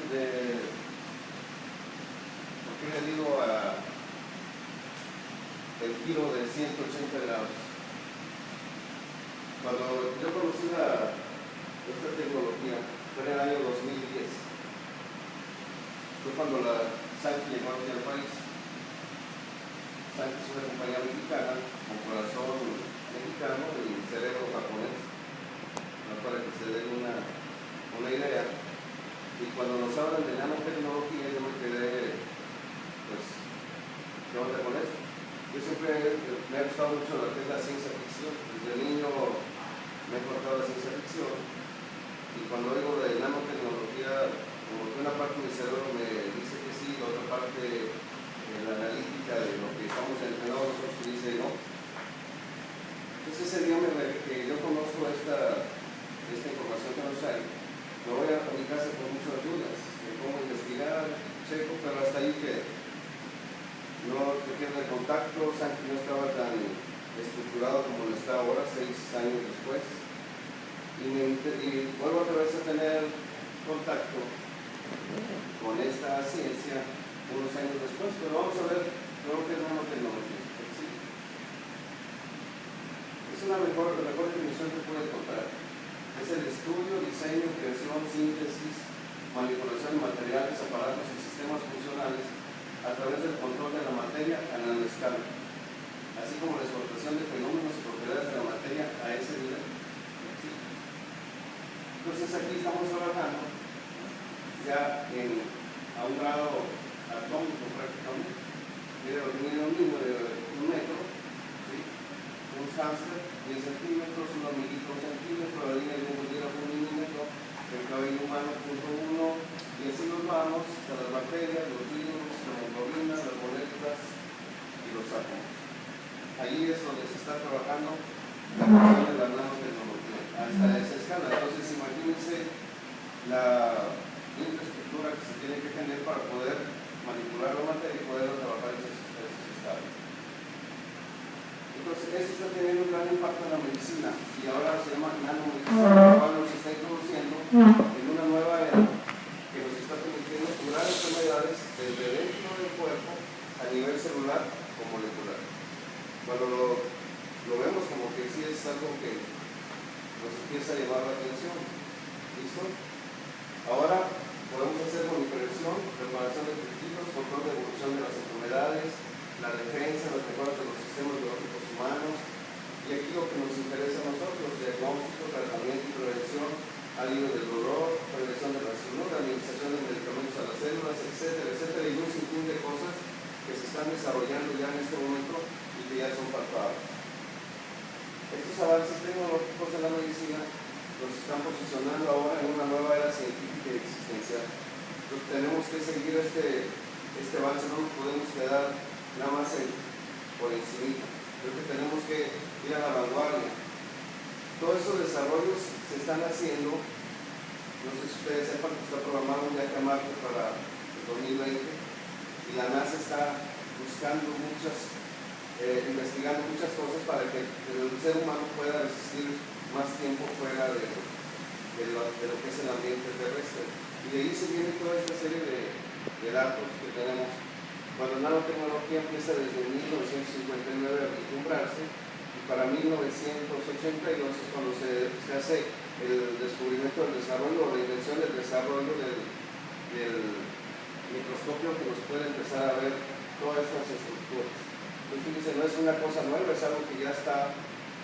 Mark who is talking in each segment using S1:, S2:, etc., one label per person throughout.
S1: ¿por qué le digo el giro de 180 grados? Cuando yo conocí esta tecnología, fue en el año 2010, fue cuando la Sankey llegó aquí al país. Sankey es una compañía mexicana con corazón mexicano y cerebro japonés, para que se den una idea. Y cuando nos hablan de nanotecnología, yo me quedé, pues, ¿qué onda con esto? Yo siempre me ha gustado mucho lo que es la ciencia ficción. Desde niño me he cortado la ciencia ficción, y cuando oigo de nanotecnología, como que una parte de mi cerebro me dice que sí, la otra parte, la analítica de lo que estamos entrenados nosotros, dice no. Entonces ese día que yo conozco esta información que nos hay, me voy a mi casa con muchas dudas, me pongo a investigar, checo, pero hasta ahí que no te pierdo el contacto. Sankey no estaba tan estructurado como lo está ahora, 6 años después, y vuelvo otra vez a tener contacto con esta ciencia unos años después, pero vamos a ver lo que es nanotecnología. ¿Sí? Es la mejor definición que puede encontrar. Es el estudio, diseño, creación, síntesis, manipulación de materiales, aparatos y sistemas funcionales a través del control de la materia a nanoescala, así como la explotación de fenómenos y propiedades de la materia a ese nivel. ¿Sí? Entonces aquí estamos trabajando ya a un grado atómico prácticamente. Mire lo que mide un niño de 1 metro, ¿sí? Un hámster 10 centímetros, un hormiguito 1 centímetro, la línea de un bolígrafo 1 milímetro, el cabello humano 0.1, y así nos vamos hasta las bacterias, los virus, la hemoglobina, las moléculas y los átomos. Ahí es donde se está trabajando la cuestión de la nanotecnología, hasta esa escala. Entonces imagínense la infraestructura que se tiene que tener para poder manipular la materia y poder trabajar en esos estados. Entonces, esto está teniendo un gran impacto en la medicina, y ahora se llama nanomedicina, la cual nos está introduciendo en una nueva era que nos está permitiendo curar enfermedades desde dentro del cuerpo a nivel celular o molecular. Cuando lo vemos, como que sí es algo que nos empieza a llamar la atención. ¿Listo? Ahora podemos hacer monitoración, preparación de tejidos, control de evolución de las enfermedades, la defensa, las mejoras de los sistemas biológicos humanos, y aquí lo que nos interesa a nosotros: diagnóstico, tratamiento y prevención, alivio del dolor, prevención de la salud, administración de medicamentos a las células, etcétera, etcétera, y un sinfín de cosas que se están desarrollando ya en este momento y que ya son palpables. Estos avances tecnológicos en la medicina nos están posicionando ahora en una nueva era científica y existencial. Entonces tenemos que seguir este avance, no nos podemos quedar nada más por encima. Creo que tenemos que ir a la vanguardia. Todos esos desarrollos se están haciendo, no sé si ustedes sepan que está programado un viaje a Marte para el 2020, y la NASA está buscando investigando muchas cosas para que el ser humano pueda resistir más tiempo fuera de lo que es el ambiente terrestre. Y de ahí se viene toda esta serie de datos que tenemos. Cuando la nanotecnología empieza desde 1959 a vislumbrarse, y para 1982 es cuando se hace el descubrimiento del desarrollo, o la invención del desarrollo del microscopio que nos puede empezar a ver todas estas estructuras. Entonces, fíjense, no es una cosa nueva, es algo que ya está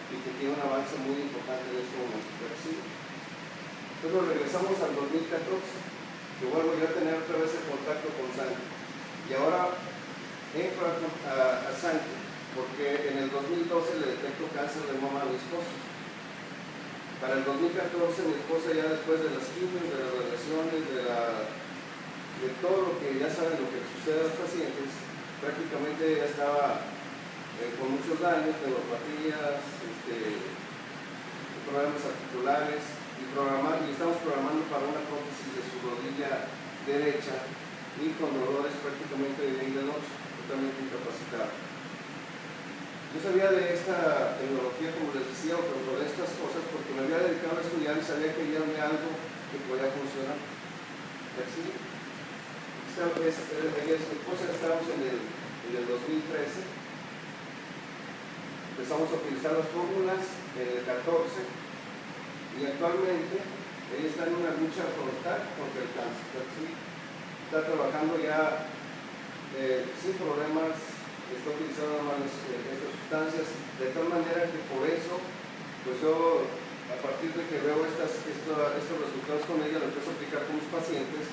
S1: y que tiene un avance muy importante en este momento. Pero sí. Entonces regresamos al 2014, que vuelvo yo a tener otra vez el contacto con Sankey. Y ahora entro a Sankey porque en el 2012 le detecto cáncer de mama a mi esposa. Para el 2014 mi esposa, ya después de las quimios, de las radiaciones, de todo lo que ya saben lo que sucede a los pacientes, prácticamente ya estaba con muchos daños, neuropatías, problemas articulares, y estamos programando para una prótesis de su rodilla derecha, y con dolores prácticamente de día y de noche, totalmente incapacitado. Yo sabía de esta tecnología, como les decía, o de estas cosas, porque me había dedicado a estudiar y sabía que había algo que podía funcionar. ¿Sí? estábamos en el 2013, empezamos a utilizar las fórmulas en el 14 y actualmente ella está en una lucha frontal contra el cáncer. ¿Sí? Está trabajando ya sin problemas, está utilizando más estas sustancias, de tal manera que por eso, pues yo, a partir de que veo estos resultados con ella, lo empiezo a aplicar con mis pacientes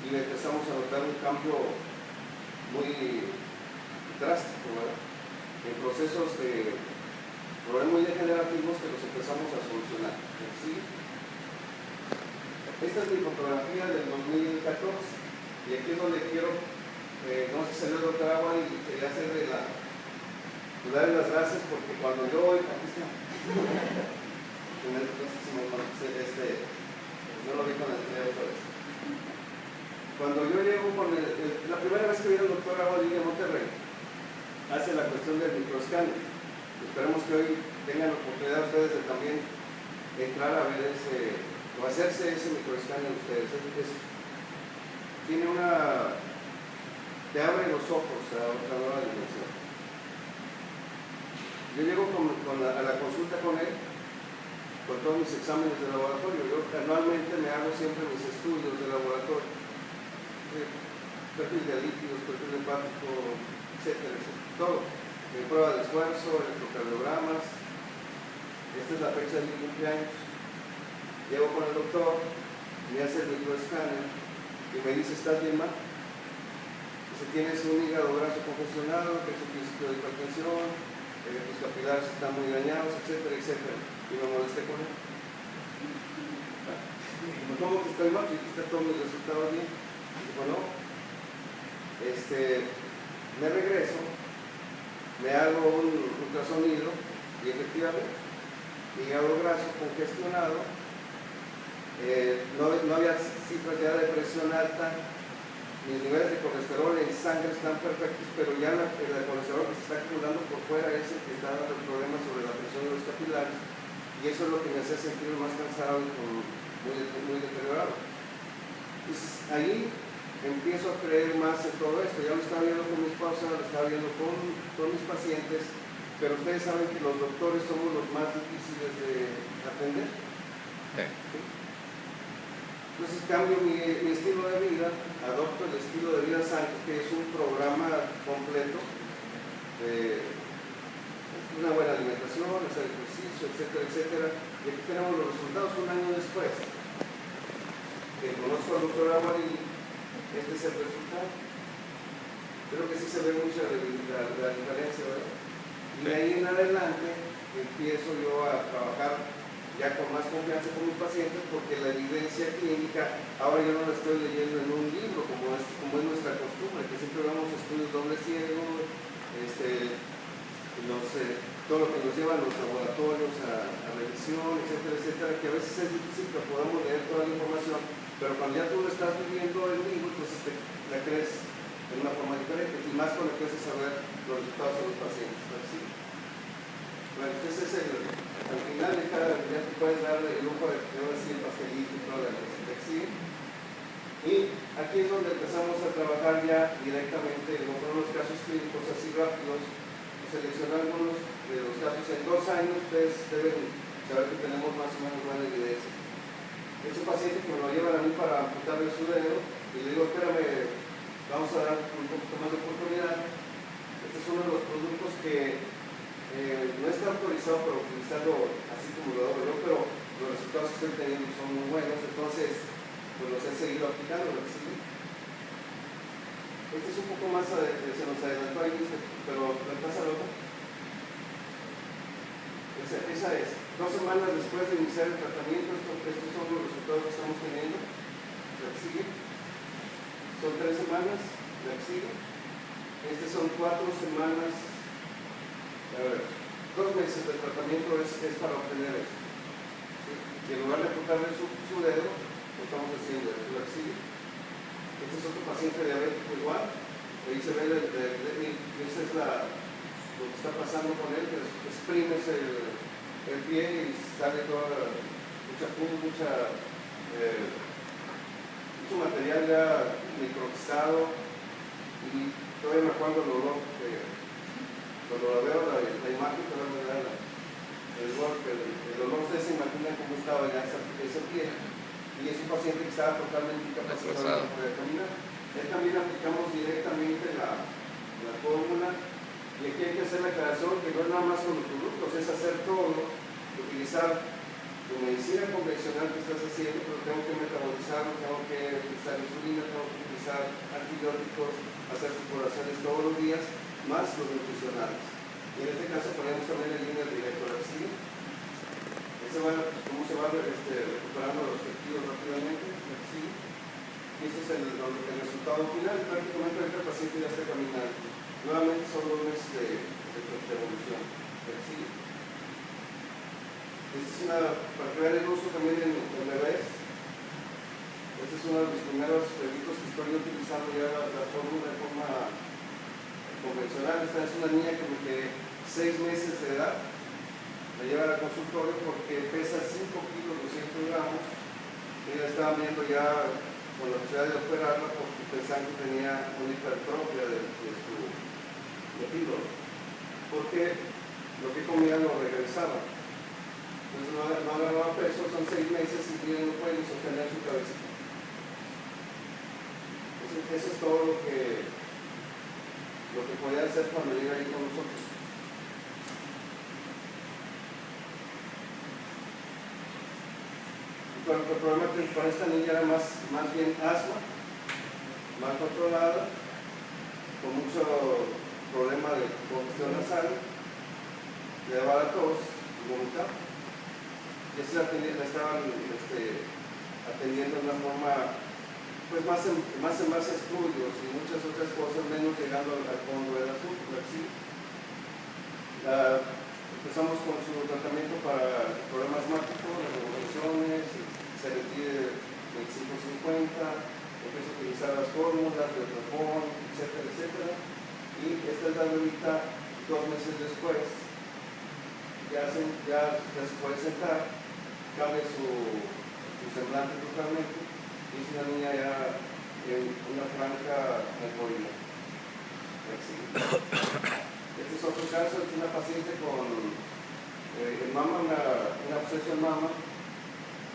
S1: y le empezamos a notar un cambio muy drástico, ¿verdad? En procesos de problemas muy degenerativos que los empezamos a solucionar. ¿Sí? Esta es mi fotografía del 2014 y aquí es donde quiero, no sé si salió el doctor Agua y quería hacerle darle las gracias porque cuando yo, aquí está, no lo vi con el video otra vez. Cuando yo llego la primera vez que viene el doctor Agua de Monterrey, hace la cuestión del microescáner. Esperemos que hoy tengan la oportunidad ustedes de también entrar a ver o hacerse ese microescáner ustedes. Tiene te abre los ojos a otra nueva dimensión. Yo llego a la consulta con él, con todos mis exámenes de laboratorio. Yo anualmente me hago siempre mis estudios de laboratorio. Perfil de líquidos, perfil hepático, etcétera, todo. Prueba de esfuerzo, electrocardiogramas. Esta es la fecha de mi cumpleaños. Llego con el doctor, me hace el microescáner y me dice: ¿estás bien mal? Dice: tienes un hígado graso congestionado, que es un principio de hipertensión, tus capilares están muy dañados, etcétera, etcétera. Y me molesté con él. ¿Cómo que estoy mal? Y aquí están todos mis resultados bien. Bueno, me regreso, me hago un ultrasonido y efectivamente, hígado graso congestionado, no había cifras ya de presión alta, mis niveles de colesterol en sangre están perfectos, pero ya el colesterol que se está acumulando por fuera es el que está dando el problema sobre la presión de los capilares, y eso es lo que me hace sentir más cansado y muy deteriorado. Entonces ahí empiezo a creer más en todo esto. Ya lo estaba viendo con mi esposa, lo estaba viendo con mis pacientes, pero ustedes saben que los doctores somos los más difíciles de atender. ¿Sí? Entonces cambio mi estilo de vida, adopto el estilo de vida santo, que es un programa completo de una buena alimentación, hacer ejercicio, etcétera, etcétera. Y aquí tenemos los resultados un año después. Conozco al doctor Aguadí. Este es el resultado. Creo que sí se ve mucha la diferencia, ¿verdad? Y de ahí en adelante empiezo yo a trabajar ya con más confianza con mis pacientes, porque la evidencia clínica ahora yo no la estoy leyendo en un libro como es nuestra costumbre, que siempre vemos estudios doble ciego, todo lo que nos lleva a los laboratorios, a revisión, etcétera, etcétera, que a veces es difícil que podamos leer toda la información, pero cuando ya tú lo estás viviendo en vivo, entonces la crees en una forma diferente, y más cuando empiezas a ver los resultados de los pacientes. ¿Sí? Bueno, entonces al final de cada día te puedes dar el lujo de que ahora sí el pastelito y todo lo que ¿sí? Y aquí es donde empezamos a trabajar ya directamente en los casos clínicos así rápidos. Seleccionar algunos de los casos en 2 años. Ustedes deben saber que tenemos más o menos buena evidencia. Es un paciente que me lo llevan a mí para amputarle su dedo y le digo: espérame, vamos a dar un poquito más de oportunidad. Este es uno de los productos que no está autorizado para utilizarlo así como lo hago yo, pero los resultados que estoy teniendo son muy buenos, entonces pues los he seguido aplicando. ¿Sí? Este es un poco más, se nos adelantó ahí, pero ¿me pasa la otra? Esa es. 2 semanas después de iniciar el tratamiento, estos son los resultados que estamos teniendo. La que sigue. Son 3 semanas. La que sigue. Estas son 4 semanas. A ver, 2 meses de tratamiento es para obtener eso. ¿Sí? Y en lugar de apuntarle su dedo, lo estamos haciendo. La que sigue. Este es otro paciente diabético igual. Ahí se ve esa es lo que está pasando con él, que exprimes el pie y sale toda mucha mucho material ya microxidado, y todavía me acuerdo el olor, cuando la veo la imagen, todavía me da el golpe, el olor. Ustedes se imaginan cómo estaba ya esa piel, y es un paciente que estaba totalmente incapacitado de poder caminar. Él también aplicamos directamente la fórmula, y aquí hay que hacer la aclaración que no es nada más con los productos, es hacer todo, utilizar tu medicina convencional que estás haciendo, pero tengo que metabolizarlo, tengo que utilizar insulina, tengo que utilizar antibióticos, hacer supuraciones todos los días, más los nutricionales. Y en este caso ponemos también en línea directa al ¿sí? ¿Cómo se va recuperando los tejidos rápidamente? ¿Sí? Y ese es el resultado final. Prácticamente ahorita el paciente ya está caminando. Nuevamente son 2 meses de evolución. ¿Sí? Para que vean el uso también en bebés. Este es uno de mis primeros bebitos que estoy utilizando ya la fórmula de forma convencional. Esta es una niña que me quedé 6 meses de edad. Me lleva al consultorio porque pesa 5 kilos 200 gramos. Ella estaba viendo ya con la necesidad de operarla porque pensaban que tenía una hipertrofia de su píloro. Porque lo que comía lo regresaba. Entonces no agarraba peso, son 6 meses y no puede ni sostener su cabecita. Eso es todo lo que podía hacer cuando llega ahí con nosotros. Pero el problema que para esta niña era más bien asma, mal controlada, con mucho problema de congestión nasal, le daba la tos y vomitaba. Y así la estaban atendiendo de una forma, pues más estudios y muchas otras cosas, menos llegando al fondo del asunto. ¿Sí? Empezamos con su tratamiento para problemas asmáticos, revoluciones, se retire 25-50, empieza a utilizar las fórmulas del Refón, etcétera, etcétera. Y esta es la bebita 2 meses después, ya se puede sentar, cambia su semblante totalmente, y es una niña ya en una franca mejoría. Este es otro caso, es una paciente con en mama, una absceso en mama.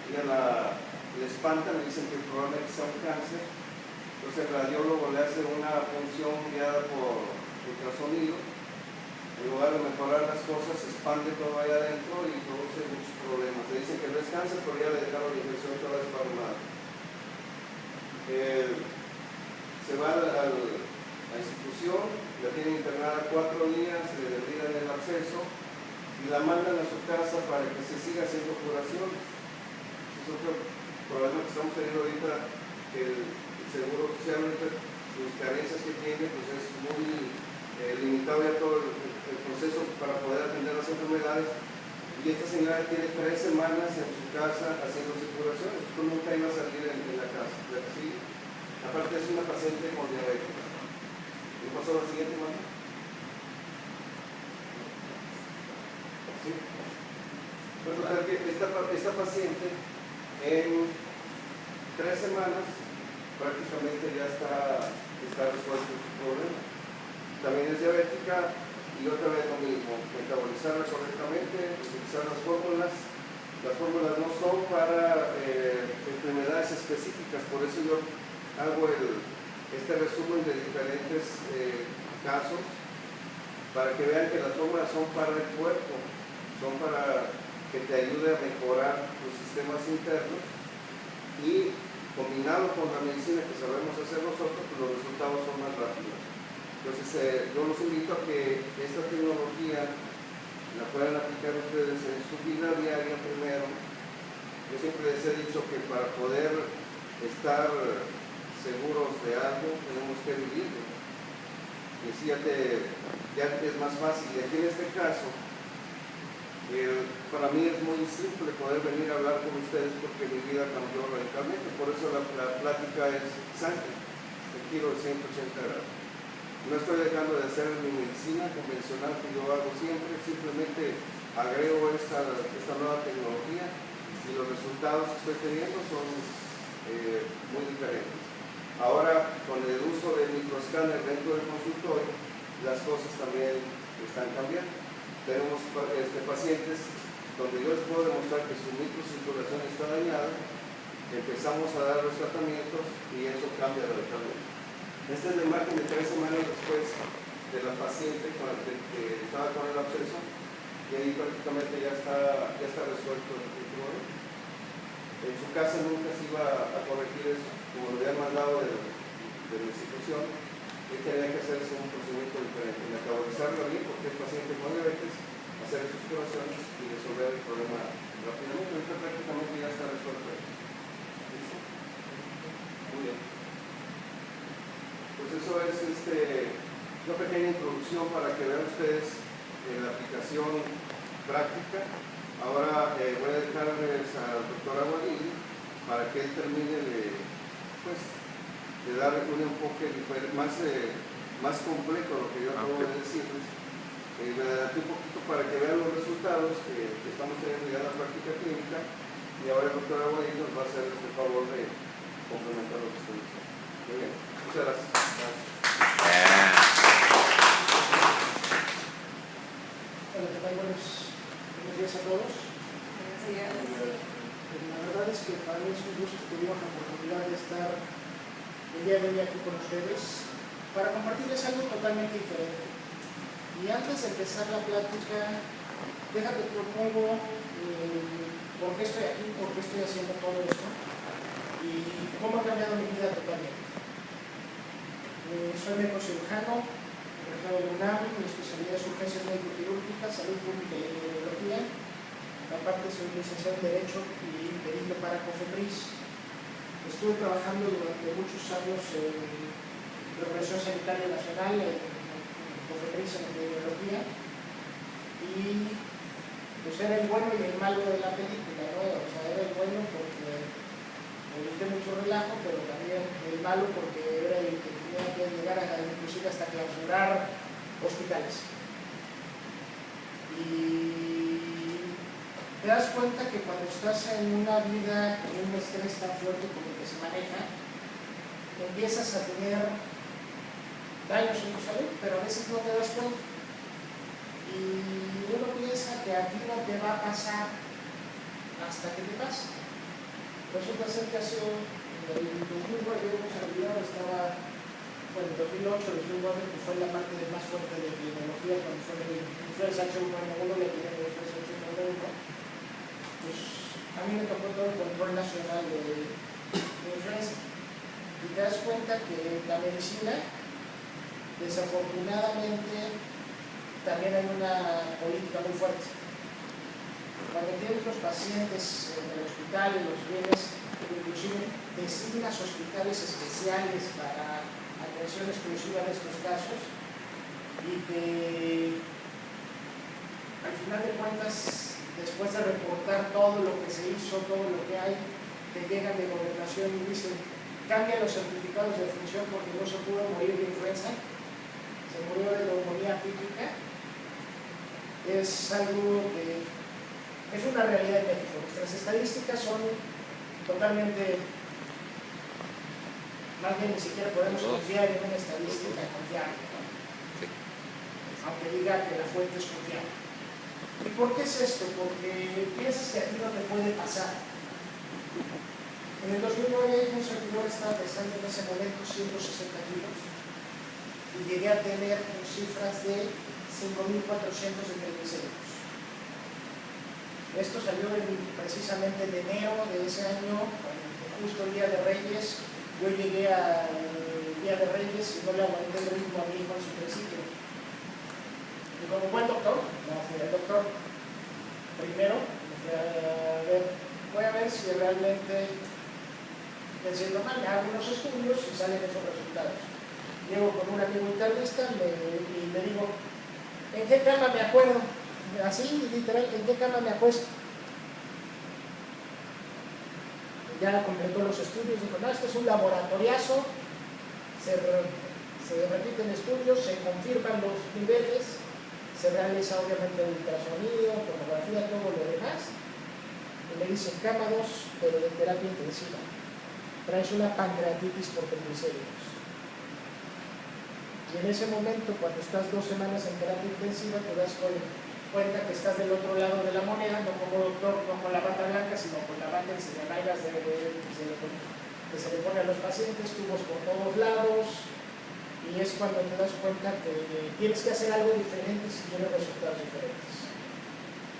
S1: Ella le espanta, le dicen que probablemente sea un cáncer. Entonces el radiólogo le hace una punción guiada por ultrasonido. En lugar de mejorar las cosas, se expande todo ahí adentro y produce muchos problemas. Le dicen que no es cáncer, pero ya le dejaron la infección toda espalmada. Se va a la institución, la tienen internada 4 días, le retiran el absceso y la mandan a su casa para que se siga haciendo curaciones. Es otro problema que estamos teniendo ahorita, que el Seguro Social, sus carencias que tiene, pues es muy limitado ya todo el proceso para poder atender las enfermedades. Y esta señora tiene 3 semanas en su casa haciéndose curaciones. Tú nunca iba a salir en la casa. ¿Sí? Aparte es una paciente con diabetes. ¿Qué pasó la siguiente semana? ¿Sí? Pues total que esta paciente en 3 semanas prácticamente ya está resuelto su problema. También es diabética y otra vez lo mismo, metabolizarla correctamente, utilizar las fórmulas. Las fórmulas no son para enfermedades específicas, por eso yo hago este resumen de diferentes casos para que vean que las fórmulas son para el cuerpo, son para que te ayude a mejorar tus sistemas internos y combinado con la medicina que sabemos hacer nosotros, pues los resultados son más rápidos. Entonces yo los invito a que esta tecnología la puedan aplicar ustedes en su vida diaria primero. Yo siempre les he dicho que para poder estar seguros de algo tenemos que vivirlo. Y así ya es más fácil. Y aquí en este caso, para mí es muy simple poder venir a hablar con ustedes porque mi vida cambió radicalmente. Por eso la plática es sangre, el giro de 180 grados. No estoy dejando de hacer mi medicina convencional que yo hago siempre, simplemente agrego esta nueva tecnología y los resultados que estoy teniendo son muy diferentes. Ahora, con el uso del microescáner dentro del consultorio, las cosas también están cambiando. Tenemos pacientes donde yo les puedo demostrar que su microcirculación está dañada, empezamos a dar los tratamientos y eso cambia radicalmente. Esta es la imagen de 3 semanas después de la paciente que estaba con el absceso, y ahí prácticamente ya está resuelto el problema. En su casa nunca se iba a corregir eso, como lo habían mandado de la institución. Él tenía que hacerse un procedimiento diferente, metabolizarlo bien, porque es paciente con diabetes, hacer sus curaciones y resolver el problema rápidamente. Ahorita prácticamente ya está resuelto. ¿Listo? Muy bien. Pues eso es una pequeña introducción para que vean ustedes la aplicación práctica. Ahora voy a dejarles al doctor Aguadillo para que él termine de dar un enfoque más completo a lo que yo acabo de decirles. Me adelanté un poquito para que vean los resultados que estamos teniendo ya en la práctica clínica, y ahora el doctor Aguadillo nos va a hacer el favor de complementar lo que estoy diciendo. Muy bien, muchas gracias.
S2: Buenos días a todos. La verdad es que para mí es un gusto que tuvimos la oportunidad de estar el día de hoy aquí con ustedes para compartirles algo totalmente diferente. Y antes de empezar la plática, déjate propongo por qué estoy aquí, por qué estoy haciendo todo esto y cómo ha cambiado mi vida totalmente. Soy médico cirujano, egresado de UNAM, mi especialidad es urgencias médico-quirúrgicas, salud pública y epidemiología. Aparte soy licenciado en Derecho y perito para COFEPRIS. Estuve trabajando durante muchos años en Regulación Sanitaria Nacional, en COFEPRIS en epidemiología, y pues era el bueno y el malo de la película, ¿no? O sea, era el bueno porque me evité mucho relajo, pero también el malo porque era el que tenía que llegar inclusive hasta clausurar hospitales. Y te das cuenta que cuando estás en una vida con un estrés tan fuerte como el que se maneja, empiezas a tener daños en tu salud, pero a veces no te das cuenta. Y uno piensa que a ti no te va a pasar hasta que te pasa. Resulta ser que hace en el 2009, yo hemos olvidado, estaba, bueno, en 2008-2009, que fue la parte más fuerte de epidemiología, cuando fue el influenza H1N1, la epidemia de influenza H1N1, pues a mí me tocó todo el control nacional de influenza. Y te das cuenta que la medicina, desafortunadamente, también hay una política muy fuerte. Cuando tienes los pacientes en el hospital, los bienes, inclusive designas hospitales especiales para atención exclusiva de estos casos, y que al final de cuentas, después de reportar todo lo que se hizo, todo lo que hay, te llegan de gobernación y dicen: cambian los certificados de función porque no se pudo morir de influenza, se murió de neumonía típica. Es algo que es una realidad en México. Nuestras estadísticas son totalmente, más bien ni siquiera podemos confiar en una estadística confiable, ¿no? Sí. Aunque diga que la fuente es confiable. ¿Y por qué es esto? Porque piensas que a ti no te puede pasar. En el 2009 un servidor estaba pesando en ese momento 160 kilos y llegué a tener cifras de 5.400 de triglicéridos. Esto salió precisamente en enero de ese año, justo el Día de Reyes. Yo llegué al Día de Reyes y no le aguanté el ritmo a mi hijo en su principio. Y como buen doctor, no fui al doctor. Primero, voy a ver si realmente me siento mal, me hago unos estudios y salen esos resultados. Llego con un amigo internista y le digo: ¿en qué cama me acuerdo? Así, literal, ¿en qué cama me acuesto? Ya completó los estudios, dijo: no, esto es un laboratoriazo, se repiten estudios, se confirman los niveles, se realiza obviamente ultrasonido, tomografía, todo lo demás, y me dicen cama 2, pero de terapia intensiva. traes una pancreatitis por triglicéridos. Y en ese momento, cuando estás 2 semanas en terapia intensiva, te das cuenta que estás del otro lado de la moneda, no como doctor, no con la bata blanca, sino con la bata en señalairas que se le pone a los pacientes, tubos por todos lados, y es cuando te das cuenta que tienes que hacer algo diferente si quieres resultados diferentes.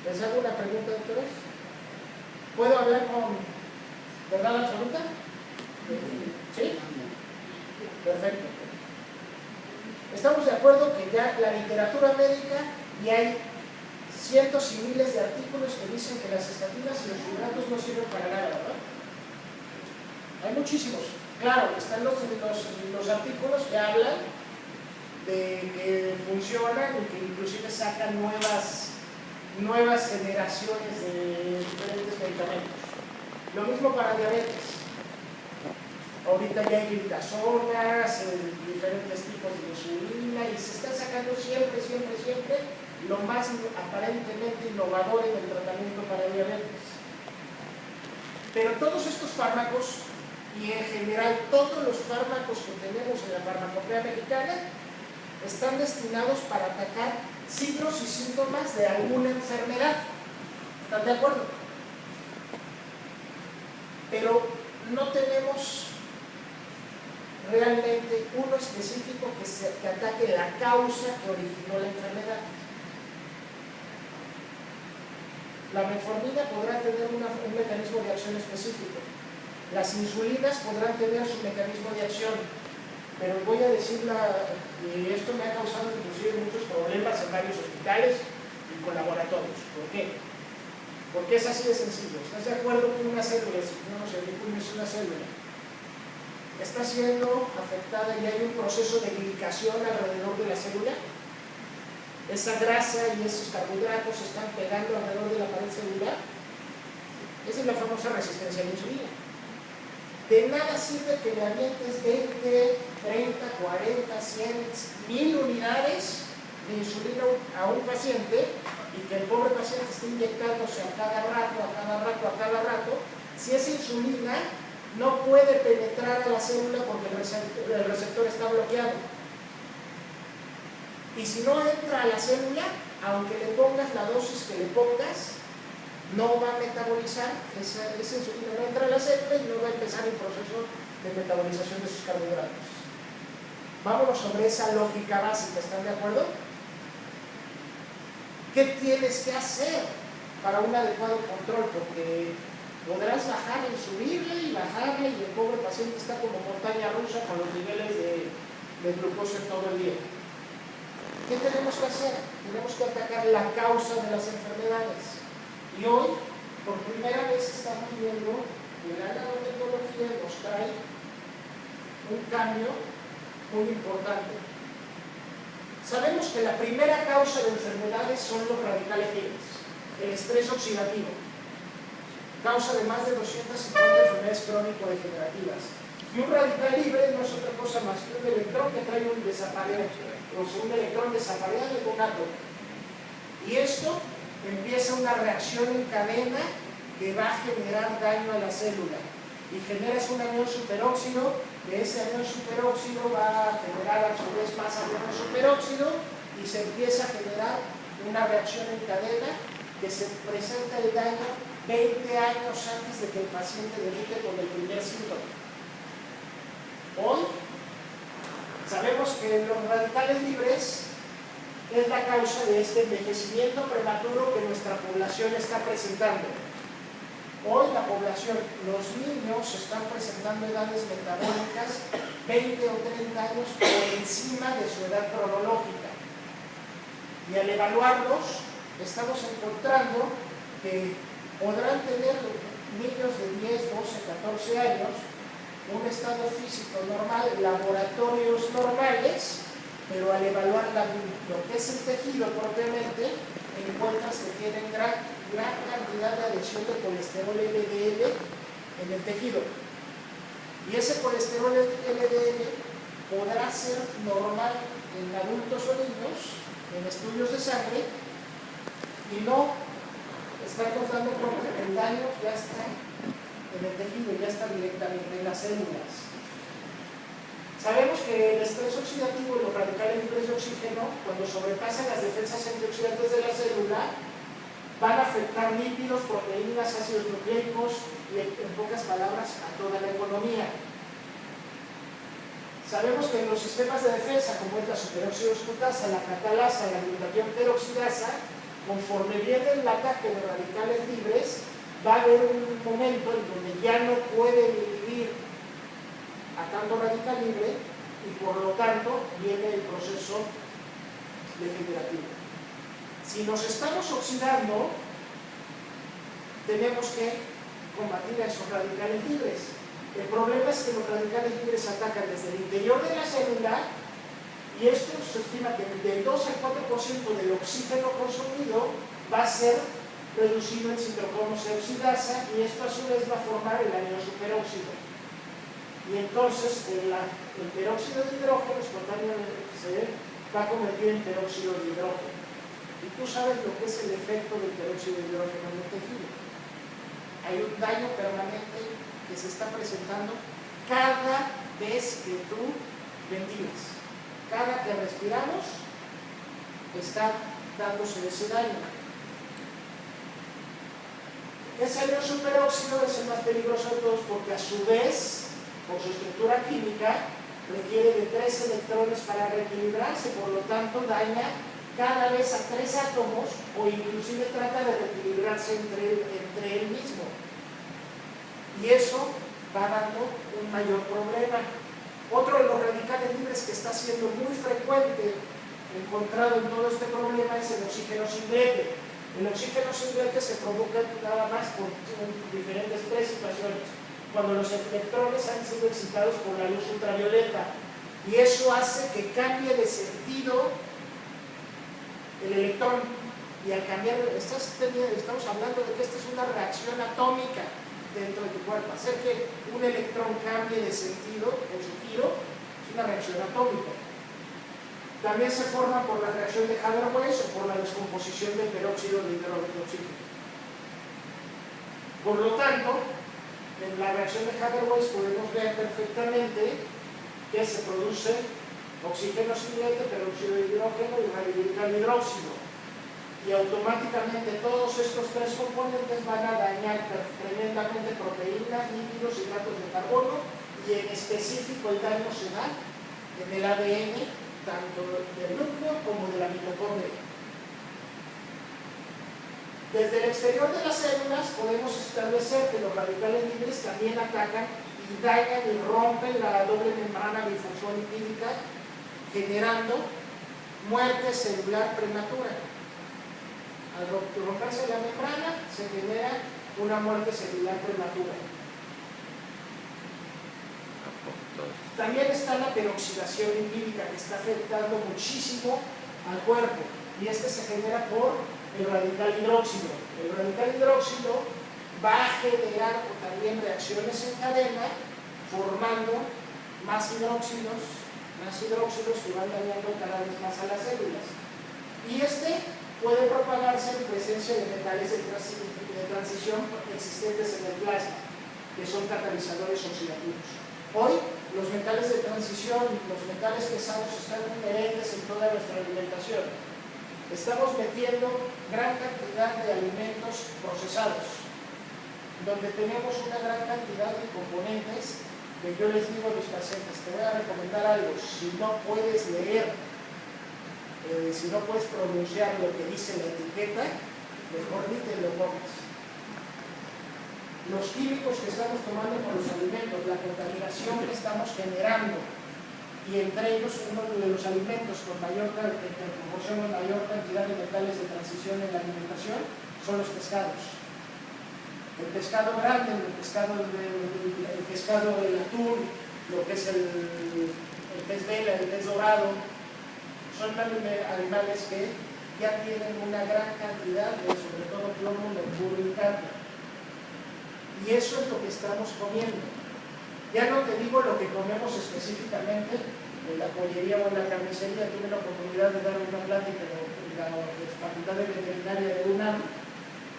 S2: ¿Les hago una pregunta, doctores? ¿Puedo hablar con verdad absoluta? ¿Sí? Perfecto. Estamos de acuerdo que ya la literatura médica, y hay cientos y miles de artículos que dicen que las estatinas y los fibratos no sirven para nada, ¿verdad? Hay muchísimos. Claro, están los artículos que hablan de que funcionan y que inclusive sacan nuevas generaciones de diferentes medicamentos. Lo mismo para diabetes. Ahorita ya hay glitazonas, diferentes tipos de insulina, y se está sacando siempre lo más aparentemente innovador en el tratamiento para diabetes. Pero todos estos fármacos, y en general todos los fármacos que tenemos en la farmacopea mexicana, están destinados para atacar signos y síntomas de alguna enfermedad. ¿Están de acuerdo? Pero no tenemos realmente uno específico que ataque la causa que originó la enfermedad. La metformina podrá tener un mecanismo de acción específico. Las insulinas podrán tener su mecanismo de acción. Pero voy a decir, y esto me ha causado inclusive muchos problemas en varios hospitales y con laboratorios. ¿Por qué? Porque es así de sencillo. ¿Estás de acuerdo que una célula, no sé, el puño es una célula, está siendo afectada y hay un proceso de glicación alrededor de la célula? Esa grasa y esos carbohidratos se están pegando alrededor de la pared celular. Esa es la famosa resistencia a la insulina. De nada sirve que le avientes 20, 30, 40, 100, 1000 unidades de insulina a un paciente y que el pobre paciente esté inyectándose a cada rato, si esa insulina no puede penetrar a la célula porque el receptor está bloqueado. Y si no entra a la célula, aunque le pongas la dosis que le pongas, no va a metabolizar, esa insulina no entra a la célula y no va a empezar el proceso de metabolización de sus carbohidratos. Vámonos sobre esa lógica básica, ¿están de acuerdo? ¿Qué tienes que hacer para un adecuado control? Porque podrás bajarle y subirle y bajarle, y el pobre paciente está como montaña rusa con los niveles de glucosa todo el día. ¿Qué tenemos que hacer? Tenemos que atacar la causa de las enfermedades. Y hoy, por primera vez, estamos viendo que la nanotecnología nos trae un cambio muy importante. Sabemos que la primera causa de enfermedades son los radicales libres, el estrés oxidativo. Causa de más de 250 enfermedades crónico-degenerativas. Y un radical libre no es otra cosa más que un electrón que trae un electrón desapareado de un átomo. Y esto empieza una reacción en cadena que va a generar daño a la célula. Y generas un anión superóxido, que ese anión superóxido va a generar a su vez más anión superóxido, y se empieza a generar una reacción en cadena que se presenta el daño 20 años antes de que el paciente debute con el primer síntoma. Hoy sabemos que los radicales libres es la causa de este envejecimiento prematuro que nuestra población está presentando. Hoy la población, los niños están presentando edades metabólicas 20 o 30 años por encima de su edad cronológica. Y al evaluarlos, estamos encontrando que podrán tener niños de 10, 12, 14 años un estado físico normal, laboratorios normales, pero al evaluar lo que es el tejido propiamente, encuentras que tienen gran cantidad de adhesión de colesterol LDL en el tejido. Y ese colesterol LDL podrá ser normal en adultos o niños, en estudios de sangre, y no estarnos dando cuenta que el daño ya está en en el tejido, ya está directamente en las células. Sabemos que el estrés oxidativo y los radicales libres de oxígeno, cuando sobrepasan las defensas antioxidantes de la célula, van a afectar lípidos, proteínas, ácidos nucleicos y, en pocas palabras, a toda la economía. Sabemos que en los sistemas de defensa, como es la superóxido dismutasa, la catalasa, la glutatión peroxidasa, conforme viene el ataque de radicales libres, va a haber un momento en donde ya no pueden vivir a tanto radical libre y por lo tanto viene el proceso degenerativo. Si nos estamos oxidando, tenemos que combatir a esos radicales libres. El problema es que los radicales libres atacan desde el interior de la célula y esto se estima que del 2 al 4% del oxígeno consumido va a ser reducido en citocromo-C oxidasa y esto a su vez va a formar el anillo superóxido. Y entonces el peróxido de hidrógeno espontáneamente se va a convertir en peróxido de hidrógeno. Y tú sabes lo que es el efecto del peróxido de hidrógeno en el tejido. Hay un daño permanente que se está presentando cada vez que tú ventilas. Cada que respiramos está dándose ese daño. Ese anillo superóxido es el más peligroso de todos porque a su vez, por su estructura química, requiere de 3 electrones para reequilibrarse, por lo tanto daña cada vez a 3 átomos o inclusive trata de reequilibrarse entre él mismo. Y eso va dando un mayor problema. Otro de los radicales libres que está siendo muy frecuente encontrado en todo este problema es el oxígeno singlete. El oxígeno singlete se provoca nada más por diferentes 3 situaciones. Cuando los electrones han sido excitados por la luz ultravioleta y eso hace que cambie de sentido el electrón y al cambiar, estamos hablando de que esta es una reacción atómica dentro de tu cuerpo. Hacer que un electrón cambie de sentido en su giro es una reacción atómica. También se forma por la reacción de Haber-Weiss o por la descomposición del peróxido de hidrógeno de oxígeno. Por lo tanto, en la reacción de Haber-Weiss podemos ver perfectamente que se produce oxígeno singlete, peróxido de hidrógeno y radical hidróxido. Y automáticamente todos estos 3 componentes van a dañar tremendamente proteínas, lípidos, hidratos de carbono y en específico el daño se da en el ADN tanto del núcleo como de la mitocondria. Desde el exterior de las células podemos establecer que los radicales libres también atacan y dañan y rompen la doble membrana bifunción lipídica, generando muerte celular prematura. Al romperse la membrana se genera una muerte celular prematura. También está la peroxidación lipídica que está afectando muchísimo al cuerpo y este se genera por el radical hidróxido. El radical hidróxido va a generar también reacciones en cadena formando más hidróxidos que van dañando cada vez más a las células. Y este puede propagarse en presencia de metales de transición existentes en el plasma, que son catalizadores oxidativos. Hoy, los metales de transición, los metales pesados están inherentes en toda nuestra alimentación. Estamos metiendo gran cantidad de alimentos procesados, donde tenemos una gran cantidad de componentes que yo les digo a mis pacientes, te voy a recomendar algo, si no puedes leer, si no puedes pronunciar lo que dice la etiqueta, mejor ni te lo comas. Los químicos que estamos tomando con los alimentos, la contaminación que estamos generando, y entre ellos uno de los alimentos con mayor proporciona mayor cantidad de metales de transición en la alimentación son los pescados. El pescado grande, el pescado del atún, lo que es el pez vela, el pez dorado, son animales que ya tienen una gran cantidad de, sobre todo, plomo, mercurio y cadmio. Y eso es lo que estamos comiendo. Ya no te digo lo que comemos específicamente en la pollería o en la carnicería. Tuve la oportunidad de dar una plática en la Facultad de Veterinaria de UNAM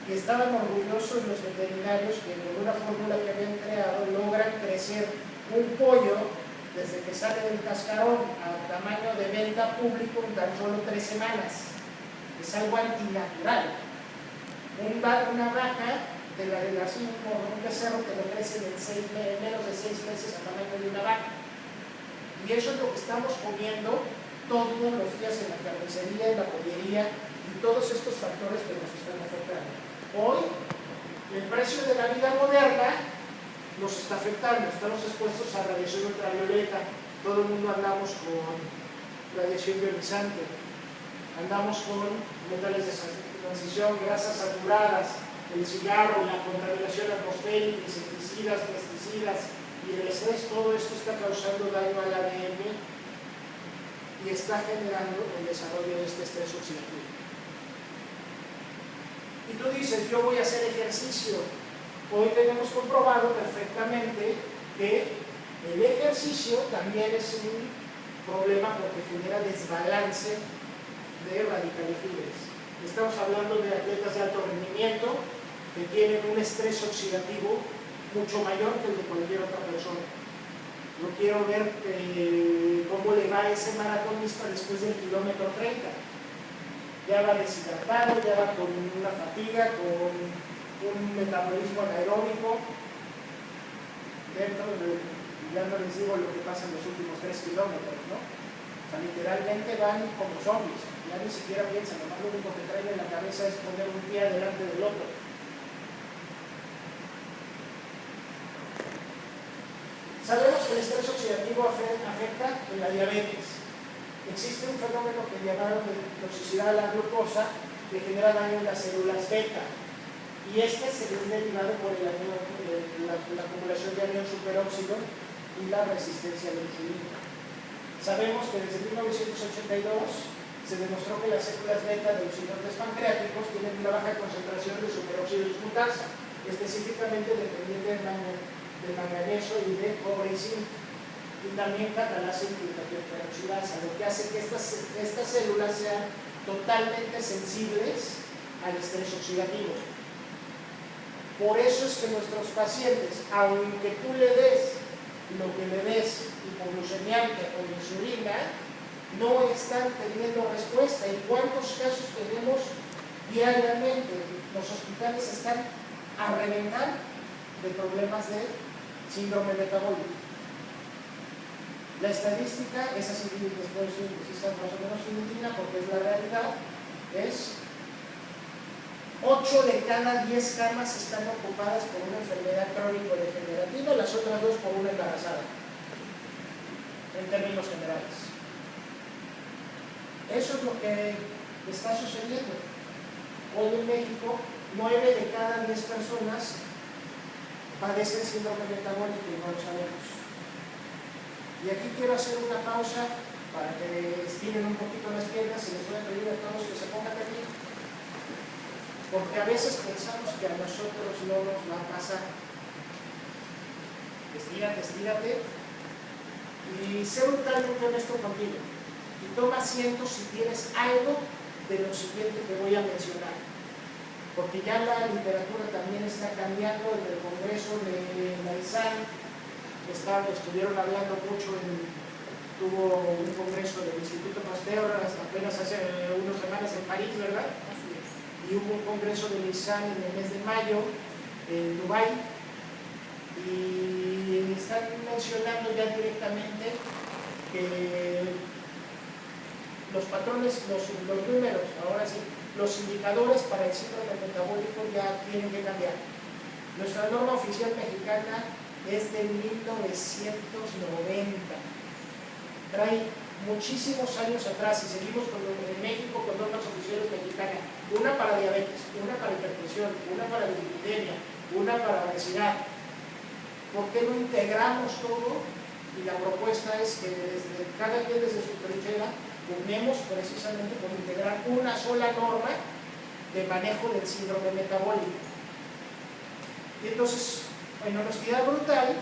S2: y estaban orgullosos los veterinarios que con una fórmula que habían creado logran crecer un pollo desde que sale del cascarón a tamaño de venta público en tan solo 3 semanas. Es algo antinatural. Una vaca de la relación con un becerro que lo crece en menos de 6 meses a tamaño de una vaca. Y eso es lo que estamos comiendo todos los días en la carnicería, en la pollería y todos estos factores que nos están afectando. Hoy, el precio de la vida moderna nos está afectando. Estamos expuestos a radiación ultravioleta. Todo el mundo andamos con radiación ionizante. Andamos con metales de transición, grasas saturadas, el cigarro, la contaminación atmosférica, insecticidas, pesticidas y el estrés. Todo esto está causando daño al ADN y está generando el desarrollo de este estrés oxidativo. Y tú dices, yo voy a hacer ejercicio. Hoy tenemos comprobado perfectamente que el ejercicio también es un problema porque genera desbalance de radicales libres. Estamos hablando de atletas de alto rendimiento que tienen un estrés oxidativo mucho mayor que el de cualquier otra persona. Yo quiero ver cómo le va a ese maratonista después del kilómetro 30. Ya va deshidratado, ya va con una fatiga, con un metabolismo anaeróbico. Ya no les digo lo que pasa en los últimos 3 kilómetros, ¿no? O sea, literalmente van como zombies, ya ni siquiera piensan, nomás lo único que traen en la cabeza es poner un pie delante del otro. Sabemos que el estrés oxidativo afecta en la diabetes. Existe un fenómeno que llamaron de toxicidad a la glucosa que genera daño en las células beta. Y este se ve derivado por la acumulación de anión superóxido y la resistencia a la insulina. Sabemos que desde 1982 se demostró que las células beta de los islotes pancreáticos tienen una baja concentración de superóxido dismutasa, específicamente dependiente de manganeso y de cobre y zinc, y también catalasa y glutatión peroxidasa, lo que hace que estas células sean totalmente sensibles al estrés oxidativo. Por eso es que nuestros pacientes, aunque tú le des lo que le des hipoglucemiante o insulina, no están teniendo respuesta. ¿Y cuántos casos tenemos diariamente? Los hospitales están a reventar de problemas de síndrome metabólico. La estadística, esa sí después más o menos indigna porque es la realidad, es 8 de cada 10 camas están ocupadas por una enfermedad crónico-degenerativa, las otras 2 por una embarazada, en términos generales. Eso es lo que está sucediendo. Hoy en México, 9 de cada 10 personas padecen síndrome metabólico y no lo sabemos. Y aquí quiero hacer una pausa para que estiren un poquito las piernas y les voy a pedir a todos que se pongan de pie. Porque a veces pensamos que a nosotros no nos va a pasar. Estírate, estírate. Y sé brutalmente honesto contigo. Y toma asiento si tienes algo de lo siguiente que voy a mencionar. Porque ya la literatura también está cambiando. En el congreso de la ISAN estuvieron hablando mucho, tuvo un congreso del Instituto Pasteur apenas hace unas semanas en París, ¿verdad?
S3: Así es.
S2: Y hubo un congreso del ISAN en el mes de mayo en Dubái, y están mencionando ya directamente que los patrones, los números, ahora sí, los indicadores para el síndrome metabólico ya tienen que cambiar. Nuestra norma oficial mexicana es de 1990. Trae muchísimos años atrás y seguimos en México con normas oficiales mexicanas. Una para diabetes, una para hipertensión, una para dislipidemia, una para obesidad. ¿Por qué no integramos todo? Y la propuesta es que cada quien desde su trinchera ponemos precisamente por integrar una sola norma de manejo del síndrome metabólico. Y entonces, en honestidad brutal,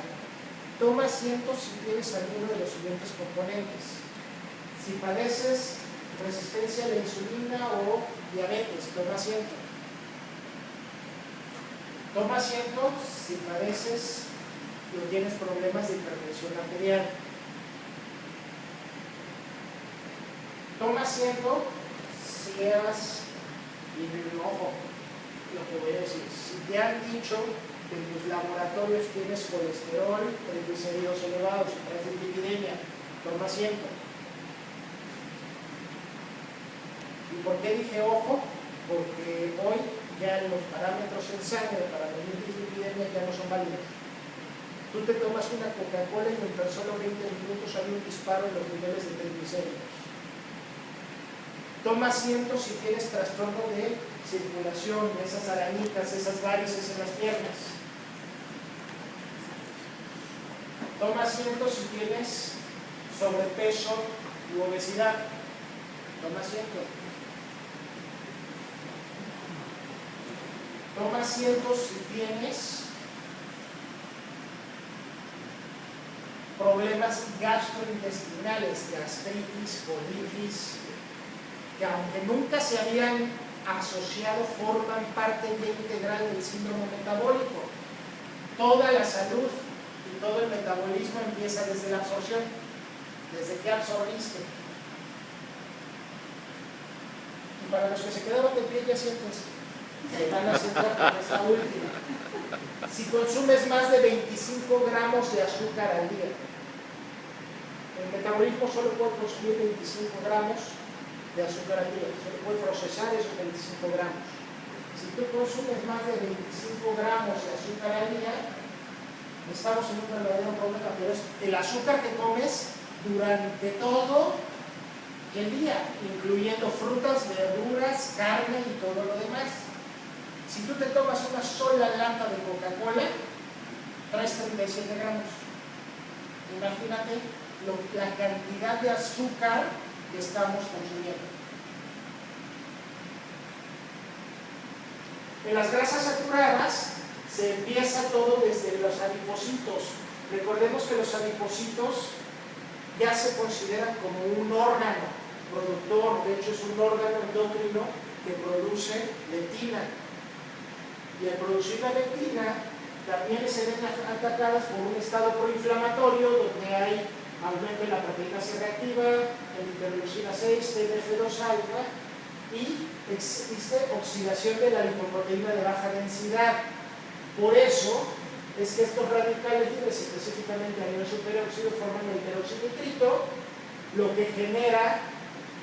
S2: toma asiento si tienes alguno de los siguientes componentes. Si padeces resistencia a la insulina o diabetes, toma asiento. Toma asiento si padeces o tienes problemas de hipertensión arterial. Toma asiento si has, y ojo, lo que voy a decir, si te han dicho que en tus laboratorios tienes colesterol, triglicéridos elevados, y traes dislipidemia, toma asiento. ¿Y por qué dije ojo? Porque hoy ya los parámetros en sangre para medir dislipidemia ya no son válidos. Tú te tomas una Coca-Cola y en tan solo 20 minutos hay un disparo en los niveles de triglicéridos. Toma asiento si tienes trastorno de circulación, esas arañitas, esas varices en las piernas. Toma asiento si tienes sobrepeso u obesidad. Toma asiento. Toma asiento si tienes problemas gastrointestinales, gastritis, colitis, que aunque nunca se habían asociado, forman parte integral del síndrome metabólico. Toda la salud y todo el metabolismo empieza desde la absorción, desde que absorbiste. Y para los que se quedaron de pie, ya siéntense. Se van a centrar con esta última. Si consumes más de 25 gramos de azúcar al día, el metabolismo solo puede consumir 25 gramos de azúcar al día, solo puede procesar esos 25 gramos. Si tú consumes más de 25 gramos de azúcar al día, estamos en un verdadero problema, pero es el azúcar que comes durante todo el día, incluyendo frutas, verduras, carne y todo lo demás. Si tú te tomas una sola lata de Coca-Cola, traes 37 gramos. Imagínate la cantidad de azúcar que estamos consumiendo. En las grasas saturadas se empieza todo desde los adipocitos. Recordemos que los adipocitos ya se consideran como un órgano productor, de hecho es un órgano endocrino que produce leptina. Y al producir la leptina, también se ven atacadas por un estado proinflamatorio donde hay aumento de la proteína C reactiva, en interleucina 6, TNF2 alfa y existe oxidación de la lipoproteína de baja densidad. Por eso es que estos radicales libres, específicamente a nivel superóxido, forman el peróxido nitrito, lo que genera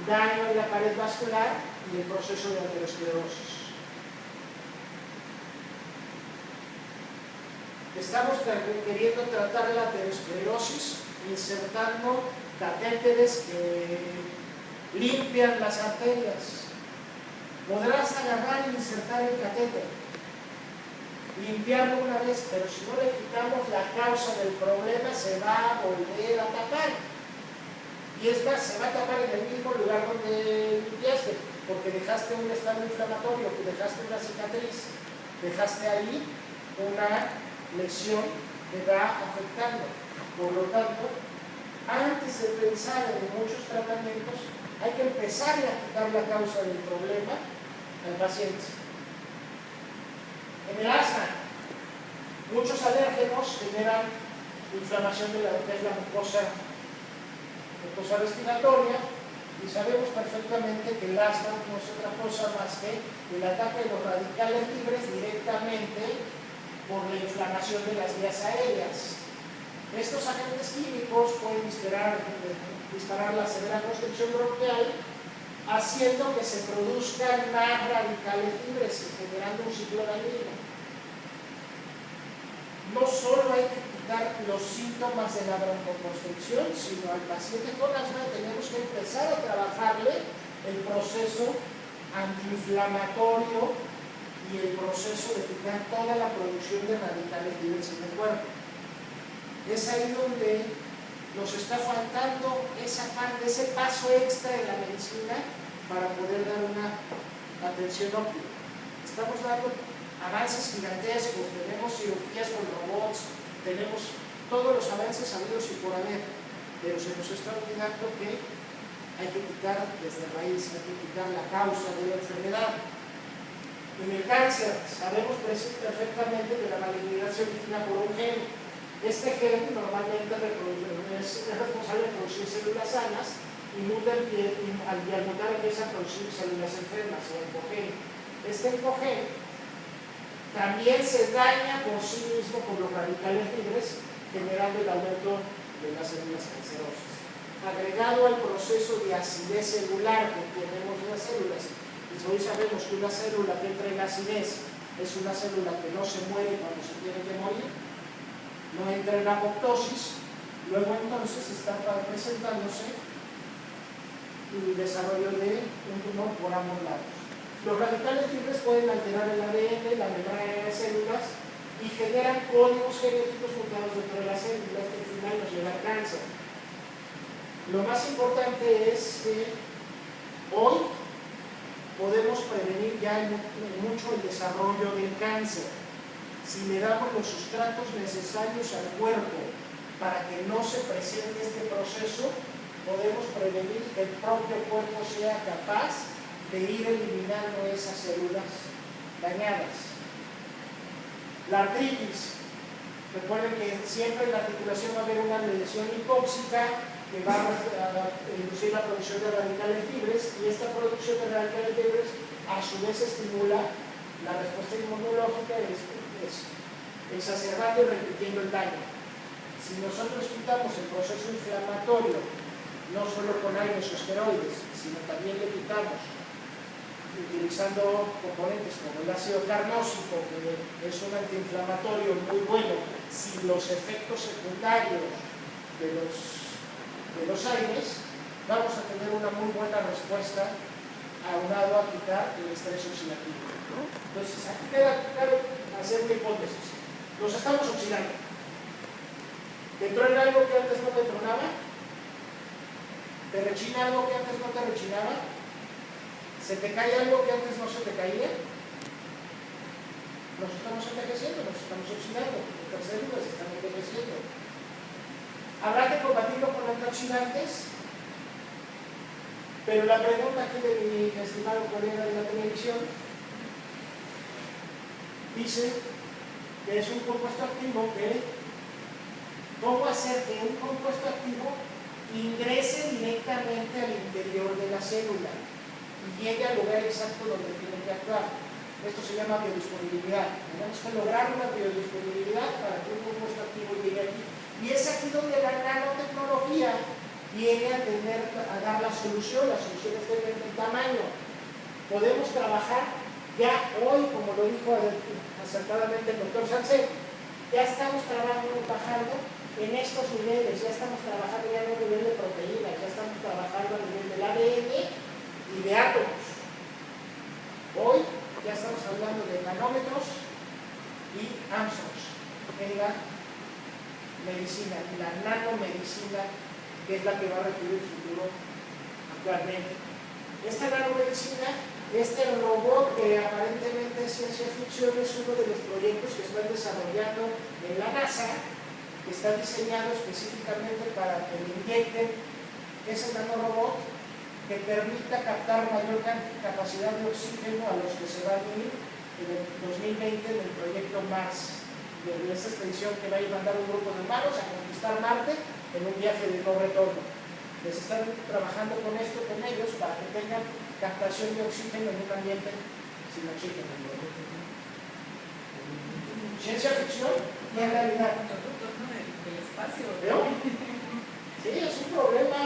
S2: daño en la pared vascular y el proceso de aterosclerosis. Estamos queriendo tratar la aterosclerosis insertando catéteres que limpian las arterias. Podrás agarrar y insertar el catéter, limpiarlo una vez, pero si no le quitamos la causa del problema, se va a volver a tapar. Y es más, se va a tapar en el mismo lugar donde limpiaste, porque dejaste un estado inflamatorio, dejaste una cicatriz, dejaste ahí una lesión que va afectando. Por lo tanto, antes de pensar en muchos tratamientos, hay que empezar a quitar la causa del problema al paciente. En el asma, muchos alérgenos generan inflamación de lo que es la mucosa respiratoria, y sabemos perfectamente que el asma no es otra cosa más que el ataque de los radicales libres directamente por la inflamación de las vías aéreas. Estos agentes químicos pueden disparar la severa constricción bronquial, haciendo que se produzcan más radicales libres y generando un ciclo dañino. No solo hay que quitar los síntomas de la broncoconstricción, sino al paciente con asma tenemos que empezar a trabajarle el proceso antiinflamatorio y el proceso de quitar toda la producción de radicales libres en el cuerpo. Es ahí donde nos está faltando esa parte, ese paso extra en la medicina para poder dar una atención óptima. Estamos dando avances gigantescos, tenemos cirugías con robots, tenemos todos los avances habidos y por haber, pero se nos está olvidando que hay que quitar desde raíz, hay que quitar la causa de la enfermedad. En el cáncer sabemos perfectamente que la malignidad se origina por un gen. Este gen normalmente es responsable de producir células sanas y al mutar empieza a producir células enfermas, el oncogen. Este oncogen también se daña por sí mismo con los radicales libres, generando el aumento de las células cancerosas. Agregado al proceso de acidez celular que tenemos en las células, y hoy sabemos que una célula que entra en acidez es una célula que no se muere cuando se tiene que morir, no entra en apoptosis, luego entonces está presentándose el desarrollo de un tumor por ambos lados. Los radicales libres pueden alterar el ADN, la membrana de las células y generan códigos genéticos mutados dentro de las células que al final nos lleva al cáncer. Lo más importante es que hoy podemos prevenir ya mucho el desarrollo del cáncer. Si le damos los sustratos necesarios al cuerpo para que no se presente este proceso, podemos prevenir que el propio cuerpo sea capaz de ir eliminando esas células dañadas. La artritis. Recuerden que siempre en la articulación va a haber una lesión hipóxica que va a inducir la producción de radicales libres, y esta producción de radicales libres a su vez estimula la respuesta inmunológica, exacerbando y repitiendo el daño. Si nosotros quitamos el proceso inflamatorio, no solo con aires o esteroides, sino también le quitamos utilizando componentes como el ácido carnósico, que es un antiinflamatorio muy bueno, sin los efectos secundarios de los aires, vamos a tener una muy buena respuesta aunado a quitar el estrés oxidativo. Entonces, aquí cabe hacer una hipótesis. Nos estamos oxidando. ¿Te truena algo que antes no te tronaba? ¿Te rechina algo que antes no te rechinaba? ¿Se te cae algo que antes no se te caía? Nos estamos envejeciendo, nos estamos oxidando, nuestras células están envejeciendo. Habrá que combatirlo con antioxidantes, pero la pregunta aquí de mi estimado colega de la televisión dice que es un compuesto activo que, ¿cómo hacer que un compuesto activo ingrese directamente al interior de la célula y llegue al lugar exacto donde tiene que actuar? Esto se llama biodisponibilidad. Tenemos que lograr una biodisponibilidad para que un compuesto activo llegue aquí. Y es aquí donde la nanotecnología viene a dar la solución. Las soluciones tienen el tamaño. Podemos trabajar ya hoy, como lo dijo acertadamente el doctor Sánchez, ya estamos trabajando en estos niveles, ya estamos trabajando ya en un nivel de proteínas, ya estamos trabajando a nivel del ADN y de átomos. Hoy ya estamos hablando de nanómetros y ámstrongs en la medicina, la nanomedicina, que es la que va a recibir el futuro actualmente. Esta nanomedicina, este robot que aparentemente es ciencia ficción, es uno de los proyectos que están desarrollando en la NASA, que está diseñado específicamente para que le inyecten ese nanorobot que permita captar mayor capacidad de oxígeno a los que se van a ir en el 2020 en el proyecto Mars, de esta expedición que va a ir a mandar un grupo de humanos a conquistar Marte en un viaje de no retorno. Les están trabajando con esto con ellos para que tengan captación de oxígeno en un ambiente sin oxígeno. Ciencia ficción y en realidad. ¿Veo? Sí, es un problema,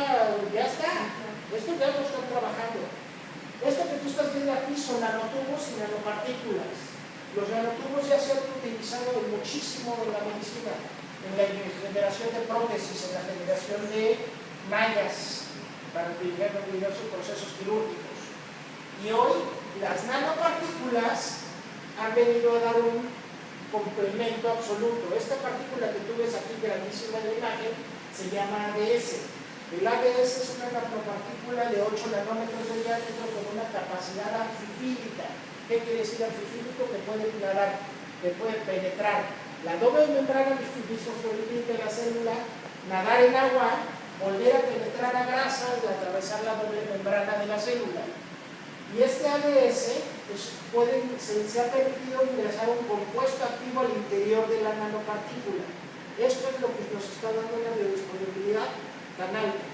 S2: ya está. Esto ya lo están trabajando. Esto que tú estás viendo aquí son nanotubos y nanopartículas. Los nanotubos ya se han utilizado muchísimo en la medicina, en la generación de prótesis, en la generación de mallas para diversos procesos quirúrgicos. Y hoy las nanopartículas han venido a dar un complemento absoluto. Esta partícula que tú ves aquí grandísima en la imagen se llama ADS. El ADS es una nanopartícula de 8 nanómetros de diámetro con una capacidad anfifílica. ¿Qué quiere decir anfifílico? Que puede inhalar, que puede penetrar la doble membrana fosfolípica de la célula, nadar en agua, volver a penetrar a grasa y atravesar la doble membrana de la célula. Y Y este ADS pues, se ha permitido ingresar un compuesto activo al interior de la nanopartícula. Esto es lo que nos está dando una biodisponibilidad tan alta.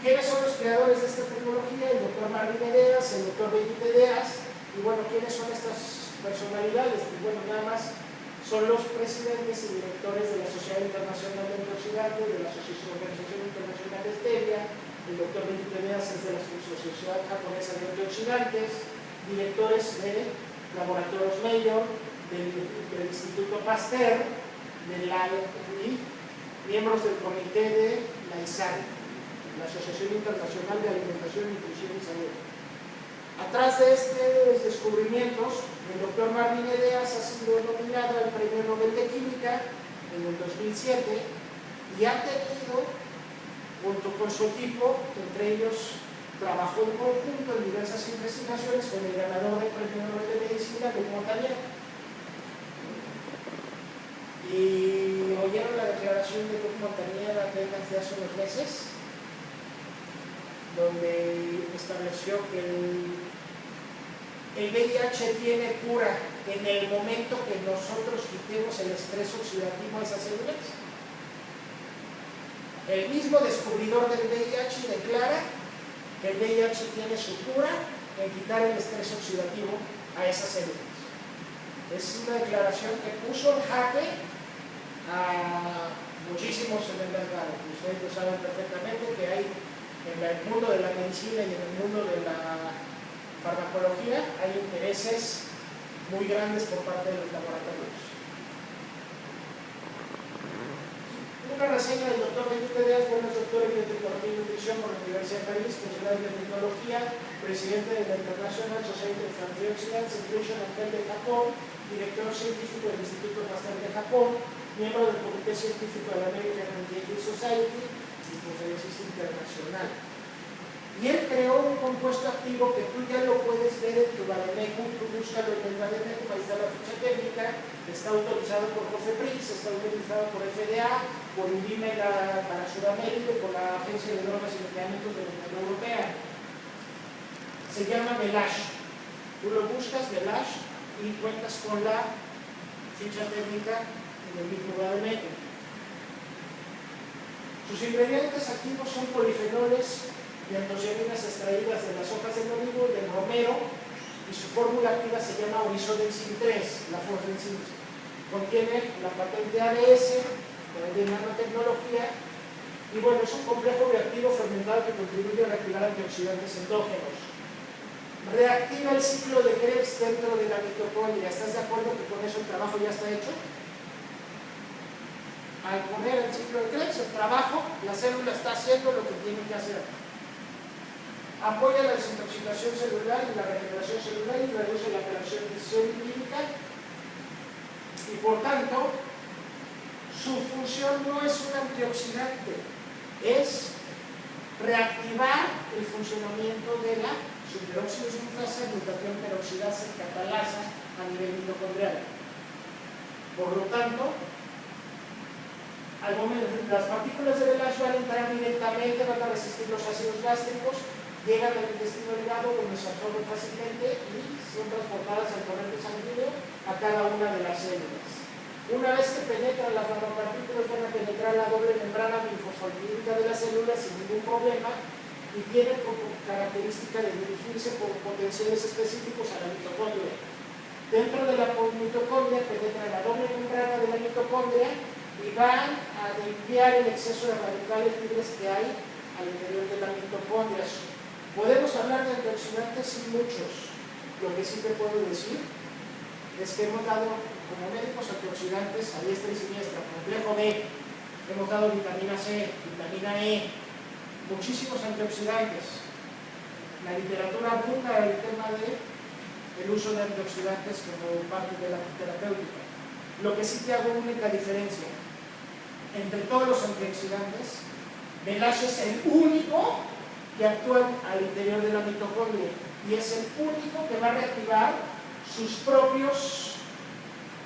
S2: ¿Quiénes son los creadores de esta tecnología? El doctor Marvin Edeas, el doctor Benito Edeas. Y bueno, ¿quiénes son estas personalidades? Pues bueno, nada más son los presidentes y directores de la Sociedad Internacional de Antioxidantes, de la Organización Internacional de Stevia. El doctor Benito Edeas es de la Sociedad Japonesa de Antioxidantes, directores de Laboratorios Mayor, del Instituto Pasteur, y miembros del comité de la ISAN, la Asociación Internacional de Alimentación, Nutrición y Salud. Atrás de estos descubrimientos, el doctor Marvin Edeas ha sido nominado al Premio Nobel de Química en el 2007 y ha tenido, junto con su equipo, entre ellos trabajó en conjunto en diversas investigaciones con el ganador del Premio Nobel de Medicina, Luc Montagnier. Y oyeron la declaración de Luc Montagnier apenas de hace unos meses, donde estableció que el VIH tiene cura en el momento que nosotros quitemos el estrés oxidativo a esas células. El mismo descubridor del VIH declara que el VIH tiene su cura en quitar el estrés oxidativo a esas células. Es una declaración que puso en jaque a muchísimos en el mercado. Ustedes lo saben perfectamente que hay en el mundo de la medicina y en el mundo de la farmacología hay intereses muy grandes por parte de los laboratorios. Una reseña del doctor Benito Edeas, bueno, es doctor en biotecnología y nutrición por la Universidad de París, funcionario de biotecnología, presidente de la International Society of Antioxidants Nutrition and Health de Japón, director científico del Instituto Pasteur de Japón, miembro del Comité Científico de la American Anti-Aging Society y conferencista internacional. Y él creó un compuesto activo que tú ya lo puedes ver en tu Bademecum, tú búscalo en el Bademecum, ahí está la ficha técnica, está autorizado por COFEPRIS, está autorizado por FDA, por INVIMA para Sudamérica y por la Agencia de Drogas y Medicamentos de la Unión Europea. Se llama Melash. Tú lo buscas, Melash, y cuentas con la ficha técnica en el mismo Bademecum. Sus ingredientes activos son polifenoles y antocianinas extraídas de las hojas del olivo y del romero, y su fórmula activa se llama Orisodencin 3, la Fordencin. Contiene la patente ADS de nanotecnología y bueno, es un complejo reactivo fermentado que contribuye a reactivar antioxidantes endógenos. Reactiva el ciclo de Krebs dentro de la mitocondria. ¿Estás de acuerdo que con eso el trabajo ya está hecho? Al poner el ciclo de Krebs, el trabajo, la célula está haciendo lo que tiene que hacer. Apoya la desintoxicación celular y la regeneración celular y reduce la alteración química y por tanto su función no es un antioxidante, es reactivar el funcionamiento de la superóxido dismutasa, glutatión peroxidasa y catalasa a nivel mitocondrial. Por lo tanto, al momento, las partículas de Melash van a entrar directamente, van a resistir los ácidos gástricos, llegan al intestino delgado donde se absorben fácilmente y son transportadas al torrente sanguíneo a cada una de las células. Una vez que penetran las nanopartículas, van a penetrar la doble membrana bifosfolipídica de las células sin ningún problema y tienen como característica de dirigirse por potenciales específicos a la mitocondria. Dentro de la mitocondria penetran la doble membrana de la mitocondria y van a limpiar el exceso de radicales libres que hay al interior de la mitocondria. Podemos hablar de antioxidantes y muchos. Lo que sí te puedo decir es que hemos dado como médicos antioxidantes a diestra y siniestra, complejo B, hemos dado vitamina C, vitamina E, muchísimos antioxidantes. La literatura abunda el tema del uso de antioxidantes como parte de la terapéutica. Lo que sí te hago única diferencia entre todos los antioxidantes, Melash es el único que actúa al interior de la mitocondria y es el único que va a reactivar sus propios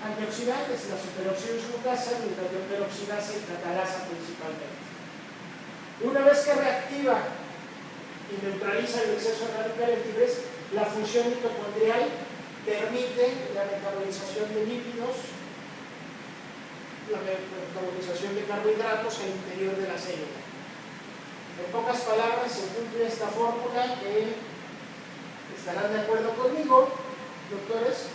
S2: antioxidantes, la superóxido dismutasa, glutatión peroxidasa y catalasa principalmente. Una vez que reactiva y neutraliza el exceso de radicales libres, la función mitocondrial permite la metabolización de lípidos, la metabolización de carbohidratos al interior de la célula. En pocas palabras, se cumple esta fórmula que estarán de acuerdo conmigo, doctores.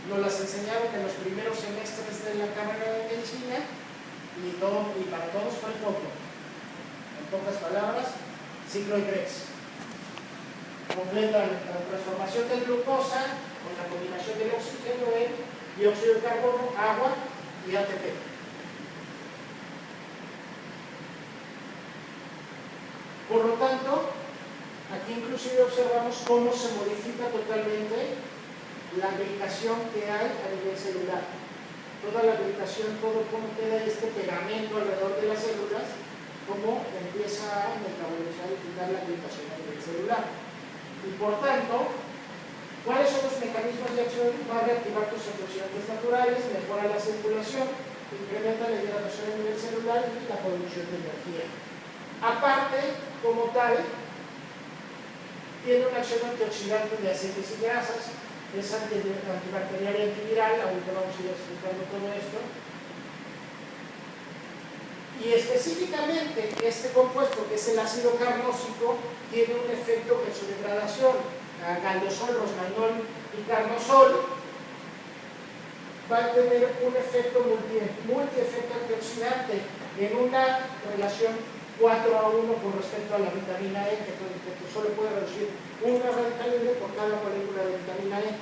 S2: Nos las enseñaron en los primeros semestres de la carrera de medicina y para todos fue poco. En pocas palabras, ciclo de Krebs. Completa la transformación de glucosa con la combinación del oxígeno en dióxido de carbono, agua y ATP. Por lo tanto, aquí inclusive observamos cómo se modifica totalmente la glicación que hay a nivel celular. Toda la glicación, todo cómo queda este pegamento alrededor de las células, cómo empieza a metabolizar y quitar la glicación a nivel celular. Y por tanto, ¿cuáles son los mecanismos de acción? Va a reactivar tus antioxidantes naturales, mejora la circulación, incrementa la hidratación a nivel celular y la producción de energía. Aparte, como tal, tiene una acción antioxidante de aceites y grasas, es antibacterial y antiviral, ahorita vamos a ir explicando todo esto. Y específicamente este compuesto, que es el ácido carnósico, tiene un efecto en su degradación. Galdosol, rosmanol y carnosol va a tener un efecto multi-efecto antioxidante en una relación 4:1 con respecto a la vitamina E, que solo puede reducir una radical libre por cada molécula de vitamina E.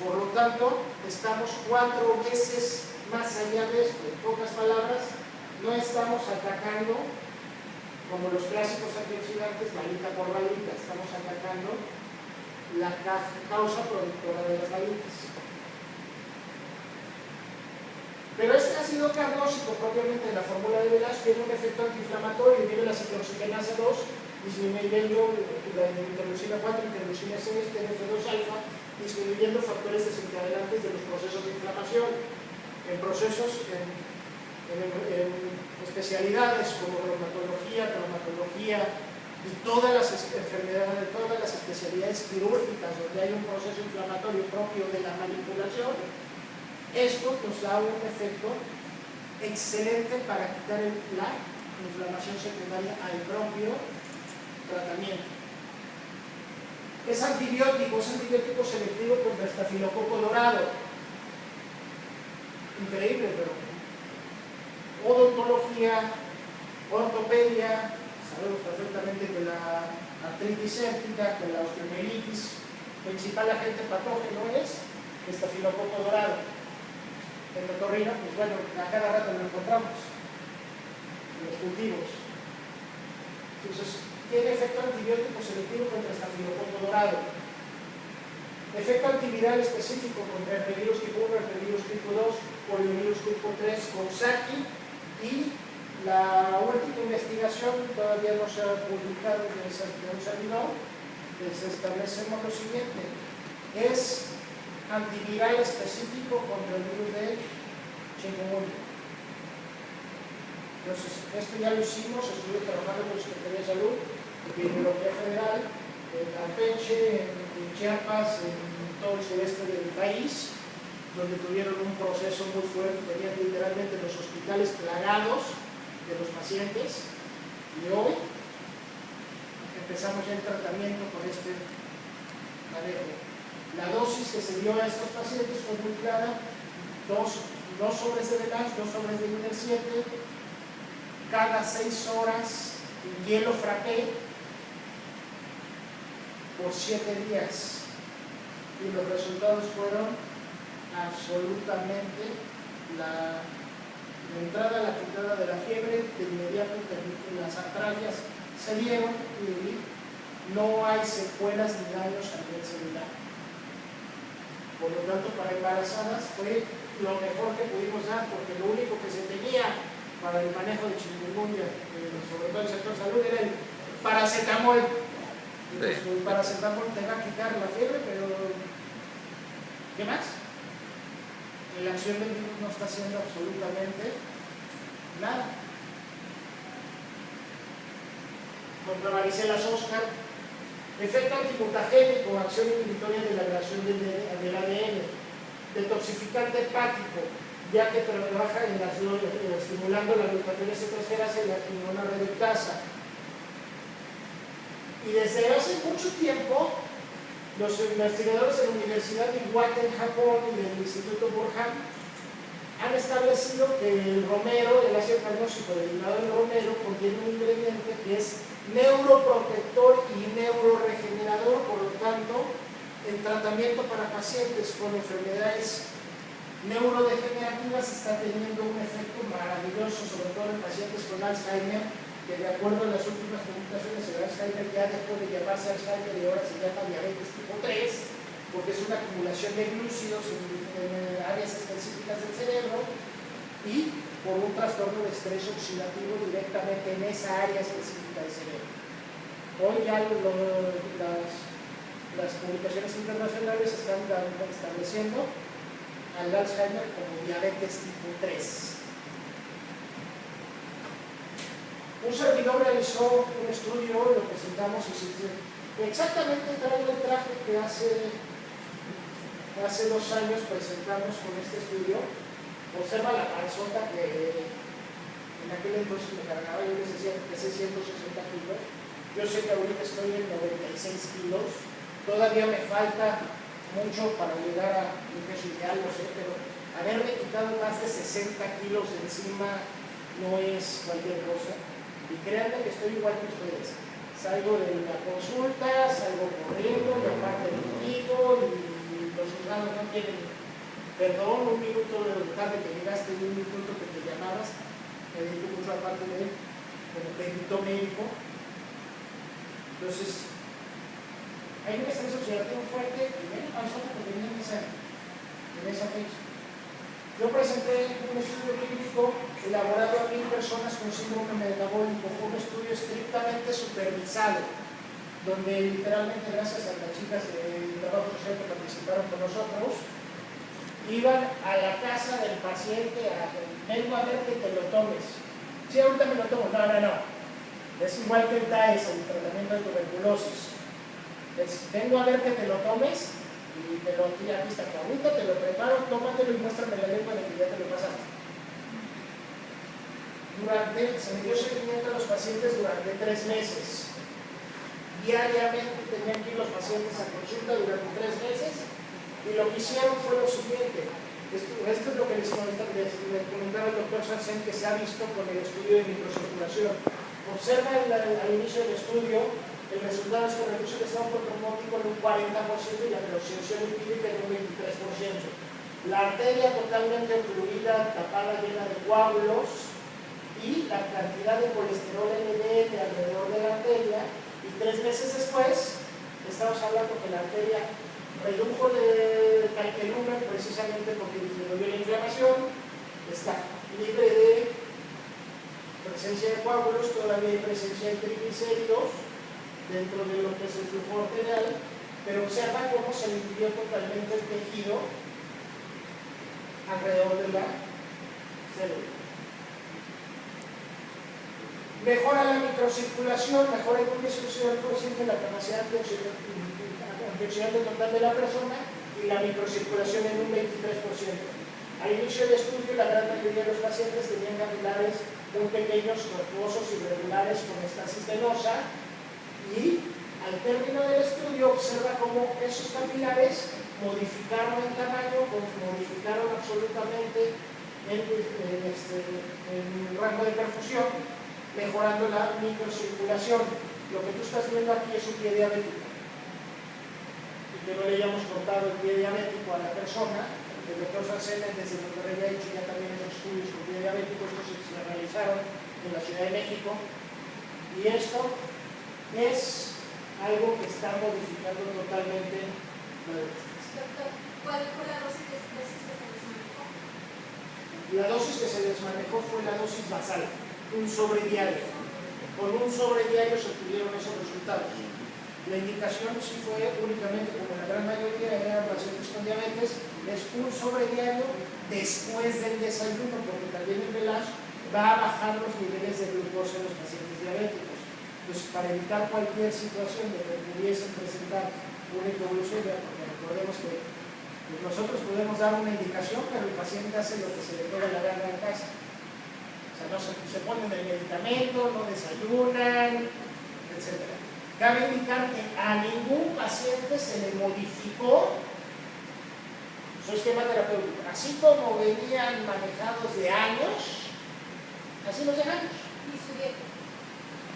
S2: Por lo tanto, estamos 4 veces más allá de esto. En pocas palabras, no estamos atacando como los clásicos antioxidantes, balita por balita, estamos atacando la causa productora de las balitas. Pero este ácido carnósico, propiamente en la fórmula de Velach, tiene un efecto antiinflamatorio, inhibe la ciclooxigenasa 2, disminuyendo la interleucina 4, interleucina 6, TNF2-alfa, disminuyendo factores desencadenantes de los procesos de inflamación. En procesos, en especialidades como reumatología, traumatología y todas las enfermedades, todas las especialidades quirúrgicas donde hay un proceso inflamatorio propio de la manipulación, esto nos da un efecto excelente para quitar la inflamación secundaria al propio tratamiento. Es antibiótico selectivo contra estafilococo dorado. Increíble, pero odontología, ortopedia, sabemos perfectamente que la artritis séptica, que la osteomielitis, principal agente patógeno es estafilococo dorado. El otorrino, pues bueno, a cada rato lo encontramos en los cultivos. Entonces, tiene efecto antibiótico selectivo contra estafilococo dorado. Efecto antiviral específico contra herpesvirus tipo 1, herpesvirus tipo 2, poliovirus tipo 3, Coxsackie. Y la última investigación todavía no se ha publicado de un servidor, les establecemos lo siguiente: es antiviral específico contra el virus de chikungunya. Entonces, esto ya lo hicimos, estuve trabajando con la Secretaría de Salud, Epidemiología Federal, en Campeche, en Chiapas, en todo el sureste del país, donde tuvieron un proceso muy fuerte, tenían literalmente los hospitales plagados de los pacientes, y hoy empezamos ya el tratamiento con este manejo. La dosis que se dio a estos pacientes fue muy clara: dos sobres de Velach, 2 sobres de Iner 7, cada 6 horas en hielo frappé por 7 días, y los resultados fueron absolutamente la entrada, la quitada de la fiebre, de inmediato las artralgias se dieron y no hay secuelas ni daños a nivel celular. Por lo tanto, para embarazadas fue lo mejor que pudimos dar, porque lo único que se tenía para el manejo de chikungunya, sobre todo el sector salud, era el paracetamol. Entonces, el paracetamol te va a quitar la fiebre, pero ¿qué más? La acción del virus no está haciendo absolutamente nada. contra varicela zoster, efecto antimutagénico, acción inhibitoria de la agregación del ADN, detoxificante hepático, ya que trabaja en estimulando la gluconeogenesis transferasa y la quinona reductasa. Y desde hace mucho tiempo, los investigadores de la Universidad de Iwate en Japón y del Instituto Burhan han establecido que el romero, el ácido carnósico derivado del romero, contiene un ingrediente que es neuroprotector y neuroregenerador. Por lo tanto, el tratamiento para pacientes con enfermedades neurodegenerativas está teniendo un efecto maravilloso, sobre todo en pacientes con Alzheimer, que de acuerdo a las últimas publicaciones, el Alzheimer ya dejó de llamarse Alzheimer y ahora se llama diabetes tipo 3, porque es una acumulación de glúcidos en áreas específicas del cerebro y por un trastorno de estrés oxidativo directamente en esa área específica del cerebro. Hoy ya las publicaciones internacionales están estableciendo al Alzheimer como diabetes tipo 3. Un servidor realizó un estudio, lo presentamos y exactamente traigo el traje que hace 2 años presentamos con este estudio. Observa la panzota que en aquel entonces me cargaba, yo les decía que pesé 160 kilos. Yo sé que ahorita estoy en 96 kilos. Todavía me falta mucho para llegar a mi peso ideal, no sé, pero haberme quitado más de 60 kilos de encima no es cualquier cosa. Y créanme que estoy igual que ustedes. Salgo de la consulta, salgo corriendo, y aparte contigo, y los juzgados no tienen perdón, un minuto de tarde que llegaste y un minuto que te llamabas, me dedico mucho aparte de él, como perito médico. Entonces, hay un estrés oxidativo fuerte y menos panzota que tenía en esa fecha. Yo presenté un estudio clínico elaborado a 1000 personas con síndrome metabólico. Fue un estudio estrictamente supervisado, donde literalmente, gracias a las chicas del trabajo social que participaron con nosotros, iban a la casa del paciente vengo a ver que te lo tomes. Sí, ahorita me lo tomo. No. Es igual que el TAES, el tratamiento de tuberculosis. Vengo a ver que te lo tomes. Y te lo tira aquí está, ahorita te lo preparo, tómatelo y muéstrame la lengua de que ya te lo pasaste. Se me dio seguimiento a los pacientes durante 3 meses. Diariamente tenían que ir los pacientes a consulta durante 3 meses y lo que hicieron fue lo siguiente. Esto es lo que les comentaba el doctor Sarsen, que se ha visto con el estudio de microcirculación. Observa al inicio del estudio. El resultado es que reduce el estado protromótico en un 40% y la peroxidación lipídica en un 23%. La arteria totalmente ocluida, tapada, llena de coágulos y la cantidad de colesterol LDL alrededor de la arteria. Y 3 meses después, estamos hablando que la arteria redujo el volumen precisamente porque disminuyó la inflamación, está libre de presencia de coágulos, todavía hay presencia de triglicéridos dentro de lo que es el flujo arterial, pero observa cómo se limpió totalmente el tejido alrededor de la célula. Mejora la microcirculación, mejora en un 18% la capacidad antioxidante total de la persona y la microcirculación en un 23%. Al inicio del estudio, la gran mayoría de los pacientes tenían capilares muy pequeños, tortuosos, irregulares, con estasis venosa. Y al término del estudio observa cómo esos capilares modificaron el tamaño, modificaron absolutamente el rango de perfusión, mejorando la microcirculación. Lo que tú estás viendo aquí es un pie diabético. Y que no le hayamos cortado el pie diabético a la persona. El doctor Sarsen desde Monterrey ha hecho ya también esos estudios con pie diabético. Estos se realizaron en la Ciudad de México. Y esto es algo que está modificando totalmente la diabetes.
S3: ¿Cuál fue la dosis que se desmanejó?
S2: La dosis que se desmanejó fue la dosis basal, un sobre diario. Con un sobre diario se obtuvieron esos resultados. La indicación sí fue únicamente, como la gran mayoría eran pacientes con diabetes, es un sobre diario después del desayuno, porque también el Velage va a bajar los niveles de glucosa en los pacientes diabéticos. pues para evitar cualquier situación de que pudiesen presentar una hipoglucemia, porque recordemos que pues nosotros podemos dar una indicación, pero el paciente hace lo que se le pega la gana en casa. O sea, no se ponen el medicamento, no desayunan, etc. Cabe indicar que a ningún paciente se le modificó su esquema terapéutico. Así como venían manejados de años, así los dejamos.
S3: ¿Y su dieta?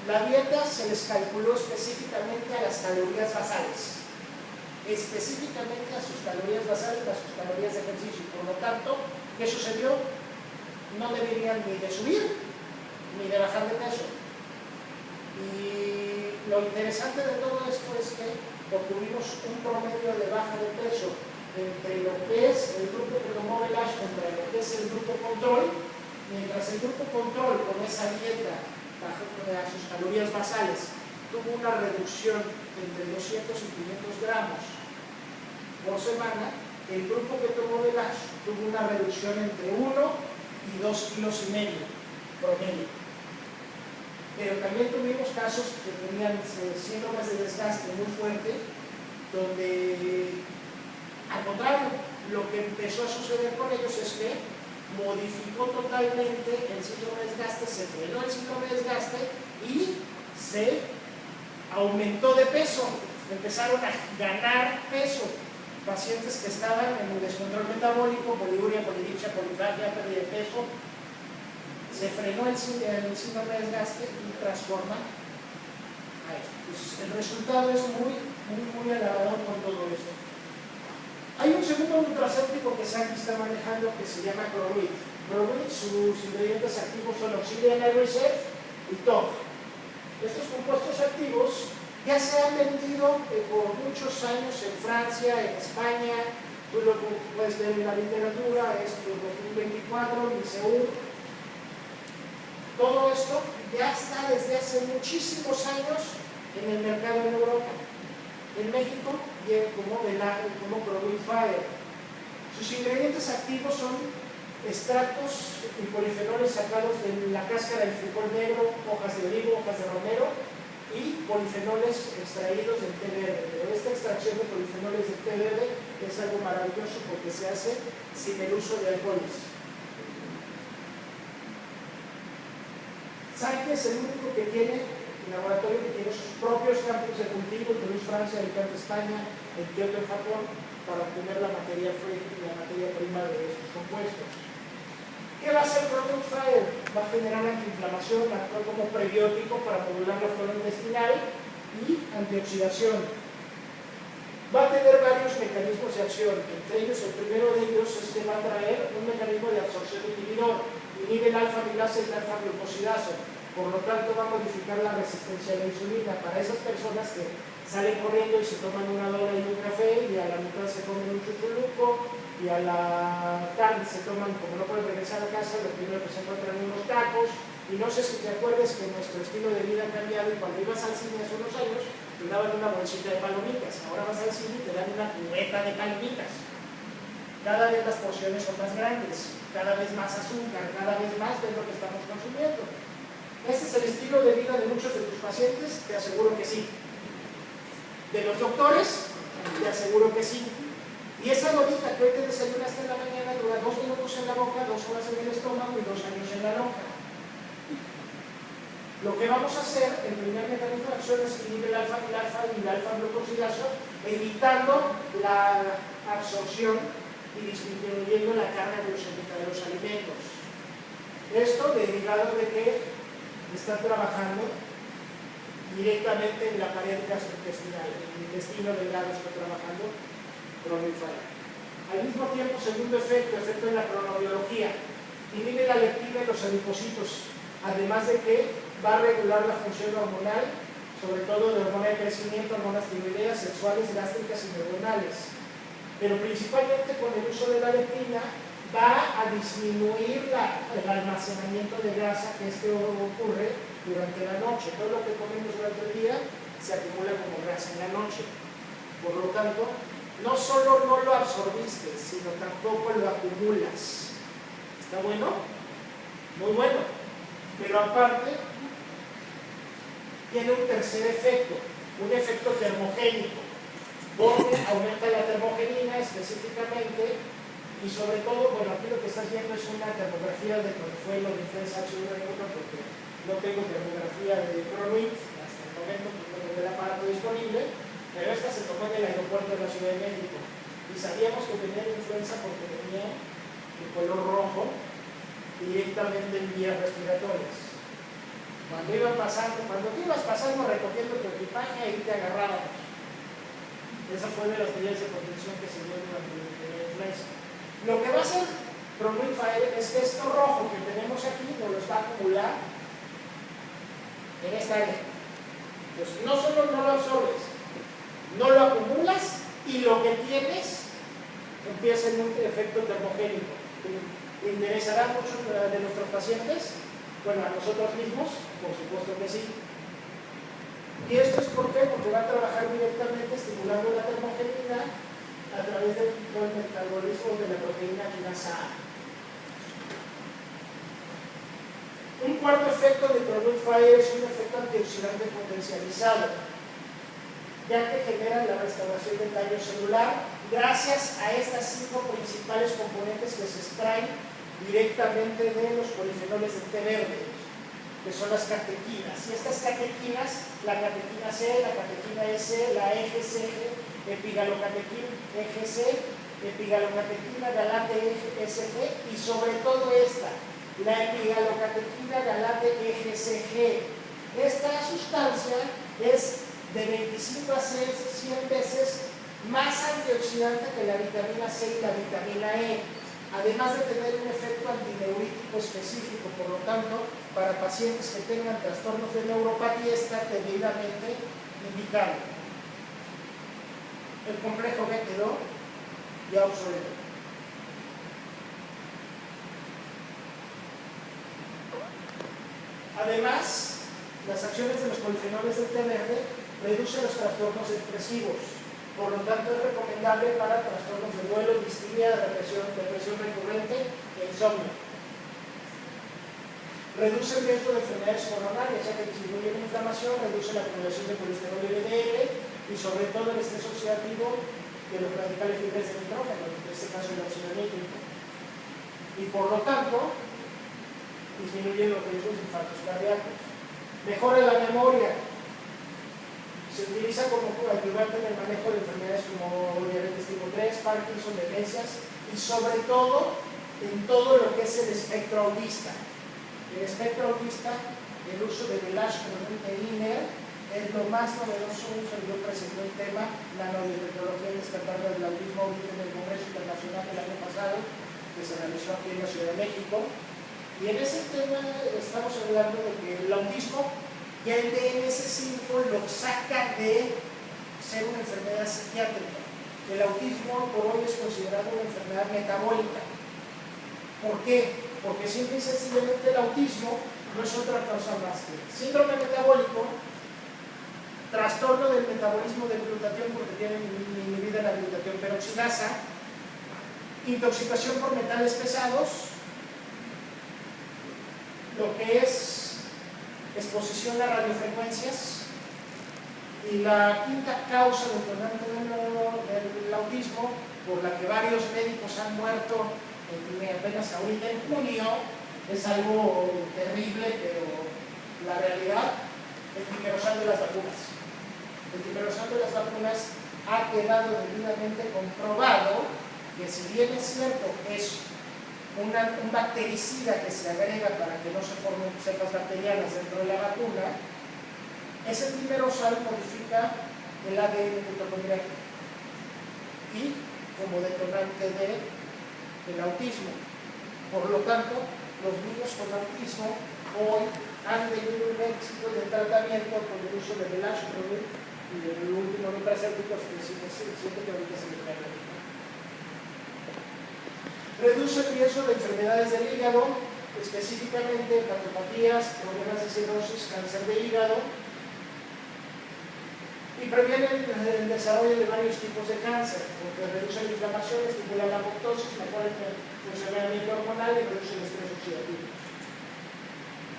S2: La dieta se les calculó específicamente a las calorías basales. Específicamente a sus calorías basales, a sus calorías de ejercicio. Por lo tanto, ¿qué sucedió? No deberían ni de subir ni de bajar de peso. Y lo interesante de todo esto es que obtuvimos un promedio de baja de peso entre lo que es el grupo que tomó Velash contra lo que es el grupo control, mientras el grupo control con esa dieta bajo a sus calorías basales tuvo una reducción entre 200 y 500 gramos por semana, el grupo que tomó Velash tuvo una reducción entre 1 y 2,5 kilos promedio. Pero también tuvimos casos que tenían síndromes de desgaste muy fuerte, donde al contrario, lo que empezó a suceder con ellos es que modificó totalmente el síndrome de desgaste, se frenó el síndrome de desgaste y se aumentó de peso, empezaron a ganar peso. Pacientes que estaban en un descontrol metabólico, poliuria, polidipsia, polifagia, pérdida de peso, se frenó el síndrome de desgaste y transforma a esto. Entonces, el resultado es muy alabador con todo esto. Hay un segundo nutracéutico que Saki está manejando que se llama Choroid. Choroid, sus ingredientes activos son Auxiliary Reset y TOC. Estos compuestos activos ya se han vendido por muchos años en Francia, en España. Tú lo puedes ver en la literatura, es por 2024, Liceur. Todo esto ya está desde hace muchísimos años en el mercado en Europa. En México llega como Product Fire. Sus ingredientes activos son extractos y polifenoles sacados de la cáscara del frijol negro, hojas de olivo, hojas de romero y polifenoles extraídos del té verde. Pero esta extracción de polifenoles del té verde es algo maravilloso porque se hace sin el uso de alcoholes. Saki es el único que tiene el laboratorio que tiene sus propios campos de cultivo en Toulouse, Francia, Alicante, España, en Kioto, en Japón, para obtener la materia prima de estos compuestos. ¿Qué va a hacer Product Fire? Va a generar antiinflamación, actúa como prebiótico para modular la flora intestinal y antioxidación. Va a tener varios mecanismos de acción, entre ellos el primero de ellos es que va a traer un mecanismo de absorción inhibidor, inhibe el alfa-amilasa y el alfa-glucosidasa. Por lo tanto, va a modificar la resistencia a la insulina. Para esas personas que salen corriendo y se toman una dona y un café, y a la mitad se comen un chuchuluco, y a la tarde se toman, como no pueden regresar a casa, lo primero que se encuentran unos tacos. Y no sé si te acuerdas que nuestro estilo de vida ha cambiado, y cuando ibas al cine hace unos años, te daban una bolsita de palomitas. Ahora vas al cine y te dan una cubeta de palomitas. Cada vez las porciones son más grandes, cada vez más azúcar, cada vez más de lo que estamos consumiendo. ¿Este es el estilo de vida de muchos de tus pacientes? Te aseguro que sí. ¿De los doctores? Te aseguro que sí. Y esa donita que hoy te desayunaste en la mañana dura 2 minutos en la boca, 2 horas en el estómago y 2 años en la lonja. Lo que vamos a hacer, el primer mecanismo de acción es inhibir el alfa-amilasa y el alfa-glucosidasa, evitando la absorción y disminuyendo la carga glucémica de los alimentos. Esto derivado de que está trabajando directamente en la pared gastrointestinal, en el intestino delgado está trabajando Product Fire. Al mismo tiempo, segundo efecto en la cronobiología, inhibe la leptina en los adipocitos, además de que va a regular la función hormonal, sobre todo de hormona de crecimiento, hormonas tiroideas, sexuales, gástricas y neuronales. Pero principalmente con el uso de la leptina va a disminuir el almacenamiento de grasa que ocurre durante la noche. Todo lo que comemos durante el día se acumula como grasa en la noche. Por lo tanto, no solo no lo absorbiste, sino tampoco lo acumulas. ¿Está bueno? Muy bueno. Pero aparte, tiene un tercer efecto, un efecto termogénico, donde aumenta la termogenina específicamente, y sobre todo, bueno, aquí lo que estás viendo es una termografía de cuando fue lo de influenza H1N1, porque no tengo termografía de Cronuit hasta el momento, porque no tengo el aparato disponible, pero esta se tomó en el aeropuerto de la Ciudad de México, y sabíamos que tenía influenza porque tenía el color rojo directamente en vías respiratorias. Cuando tú ibas pasando recogiendo tu equipaje, ahí te agarrábamos. Esa fue de las medidas de protección que se dio durante la influenza. Lo que va a hacer Cronuit Fire es que esto rojo que tenemos aquí nos lo va a acumular en esta área. Entonces, no solo no lo absorbes, no lo acumulas, y lo que tienes empieza en un efecto termogénico. ¿Interesará a muchos de nuestros pacientes? Bueno, a nosotros mismos, por supuesto que sí. ¿Y esto es por qué? Porque va a trabajar directamente estimulando la termogenina a través del metabolismo de la proteína quinasa A. Un cuarto efecto de Cronuit Fire es un efecto antioxidante potencializado, ya que genera la restauración del daño celular gracias a estas 5 principales componentes que se extraen directamente de los polifenoles del té verde, que son las catequinas. Y estas catequinas, la catequina C, la catequina S, la EGCG, epigalocatequina EGC, epigalocatequina galate EGSG, y sobre todo esta, la epigalocatequina galate EGCG. Esta sustancia es de 25 a 100 veces más antioxidante que la vitamina C y la vitamina E, además de tener un efecto antineurítico específico. Por lo tanto, para pacientes que tengan trastornos de neuropatía está debidamente indicado. El complejo B quedó ya obsoleto. Además, las acciones de los polifenoles del té verde reducen los trastornos depresivos. Por lo tanto, es recomendable para trastornos de duelo, distimia, depresión recurrente e insomnio. Reduce el riesgo de enfermedades coronarias, ya que disminuye la inflamación, reduce la acumulación de colesterol y LDL, y sobre todo el estrés oxidativo de los radicales libres de nitrógeno, en este caso el óxido nítrico. Y por lo tanto, disminuye los riesgos de infartos cardíacos. Mejora la memoria. Se utiliza como ayudante en el manejo de enfermedades como diabetes tipo 3, Parkinson, demencias, y sobre todo en todo lo que es el espectro autista. El espectro autista, el uso de Velash e INER es lo más novedoso. Un servidor presentó el tema nanobioteknología y despertar del autismo en el Congreso Internacional del año pasado, que se realizó aquí en la Ciudad de México. Y en ese tema estamos hablando de que el autismo, ya el DNS5 lo saca de ser una enfermedad psiquiátrica. El autismo por hoy es considerado una enfermedad metabólica. ¿Por qué? Porque simple y sencillamente el autismo no es otra cosa más que síndrome metabólico, trastorno del metabolismo del glutatión porque tienen inhibida la glutatión peroxidasa, intoxicación por metales pesados, lo que es exposición a radiofrecuencias, y la quinta causa detonante del autismo, por la que varios médicos han muerto apenas ahorita en junio, es algo terrible, pero la realidad, el timerosal de las vacunas. El timerosal de las vacunas ha quedado debidamente comprobado que, si bien es cierto, es un bactericida que se agrega para que no se formen cepas bacterianas dentro de la vacuna, ese timerosal modifica el ADN mitocondrial y como detonante del autismo. Por lo tanto, los niños con autismo hoy han tenido un éxito de tratamiento con el uso de Velash y del último nutracéuticos que siento que ahorita se me cae. Reduce el riesgo de enfermedades del hígado, específicamente hepatopatías, problemas de cirrosis, cáncer de hígado, y previene el desarrollo de varios tipos de cáncer, porque reduce la inflamación, estimula la apoptosis, mejora el funcionamiento hormonal y reduce el estrés oxidativo.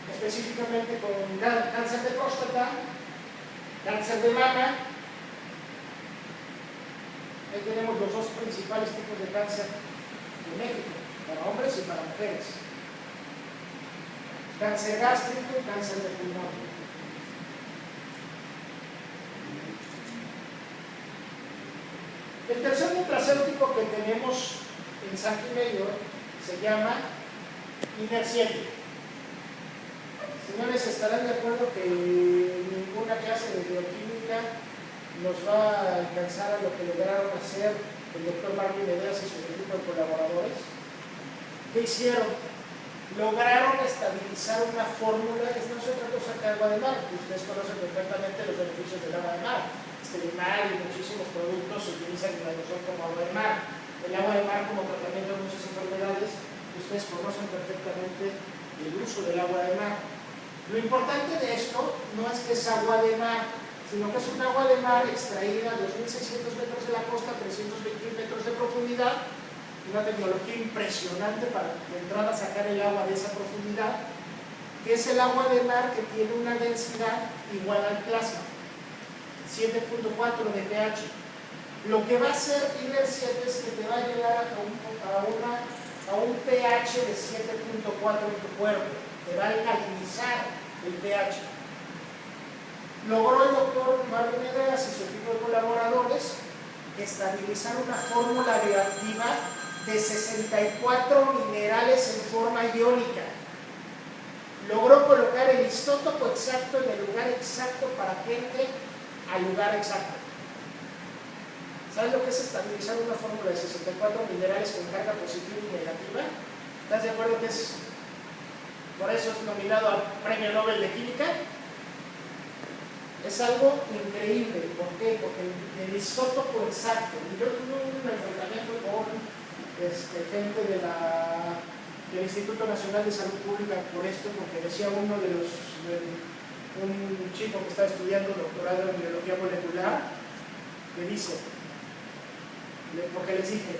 S2: Específicamente con cáncer de próstata, Cáncer de mama. Ahí tenemos los dos principales tipos de cáncer en México, para hombres y para mujeres. Cáncer gástrico y cáncer de pulmón. El tercer nutracéutico que tenemos en Sancti Medio se llama Iner7. Señores, estarán de acuerdo que ninguna clase de bioquímica nos va a alcanzar a lo que lograron hacer el doctor Marvin Ideas y su equipo de colaboradores. ¿Qué hicieron? Lograron estabilizar una fórmula que no es otra cosa que agua de mar. Ustedes conocen perfectamente los beneficios del agua de mar. Esterimar y muchísimos productos se utilizan en la erosión como agua de mar. El agua de mar como tratamiento de muchas enfermedades, ustedes conocen perfectamente el uso del agua de mar. Lo importante de esto no es que es agua de mar, sino que es un agua de mar extraída a 2.600 metros de la costa, 321 metros de profundidad, una tecnología impresionante para de entrada sacar el agua de esa profundidad, que es el agua de mar que tiene una densidad igual al plasma, 7.4 de pH. Lo que va a hacer Iner7 es que te va a llevar a un pH de 7.4 en tu cuerpo, te va a alcalinizar el pH. Logró el doctor Marvin Ideas y su equipo de colaboradores estabilizar una fórmula bioactiva de 64 minerales en forma iónica. Logró colocar el isótopo exacto en el lugar exacto para que entre al lugar exacto. ¿Sabes lo que es estabilizar una fórmula de 64 minerales con carga positiva y negativa? ¿Estás de acuerdo que es, por eso es nominado al Premio Nobel de Química? Es algo increíble. ¿Por qué? Porque el isótopo exacto. Yo tuve un enfrentamiento con gente del Instituto Nacional de Salud Pública por esto, porque decía uno de los, un chico que está estudiando doctorado en biología molecular, que dice, porque les dije,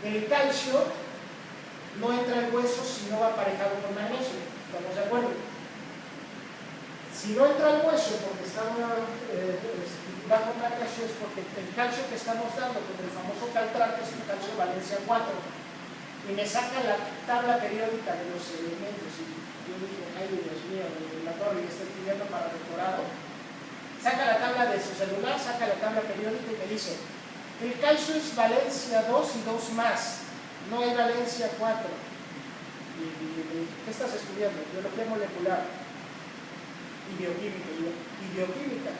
S2: el calcio no entra al hueso si no va aparejado con magnesio. ¿Estamos de acuerdo? Si no entra al hueso porque está bajo magnesio, es porque el calcio que estamos dando con el famoso caltrate es un calcio valencia 4 y me saca la tabla periódica de los elementos. Y yo dije, ay Dios mío, la torre que está estudiando para doctorado, saca la tabla de su celular, saca la tabla periódica y me dice, el calcio es valencia 2 y 2 más, no hay valencia 4. ¿Qué estás estudiando? Biología molecular y bioquímica.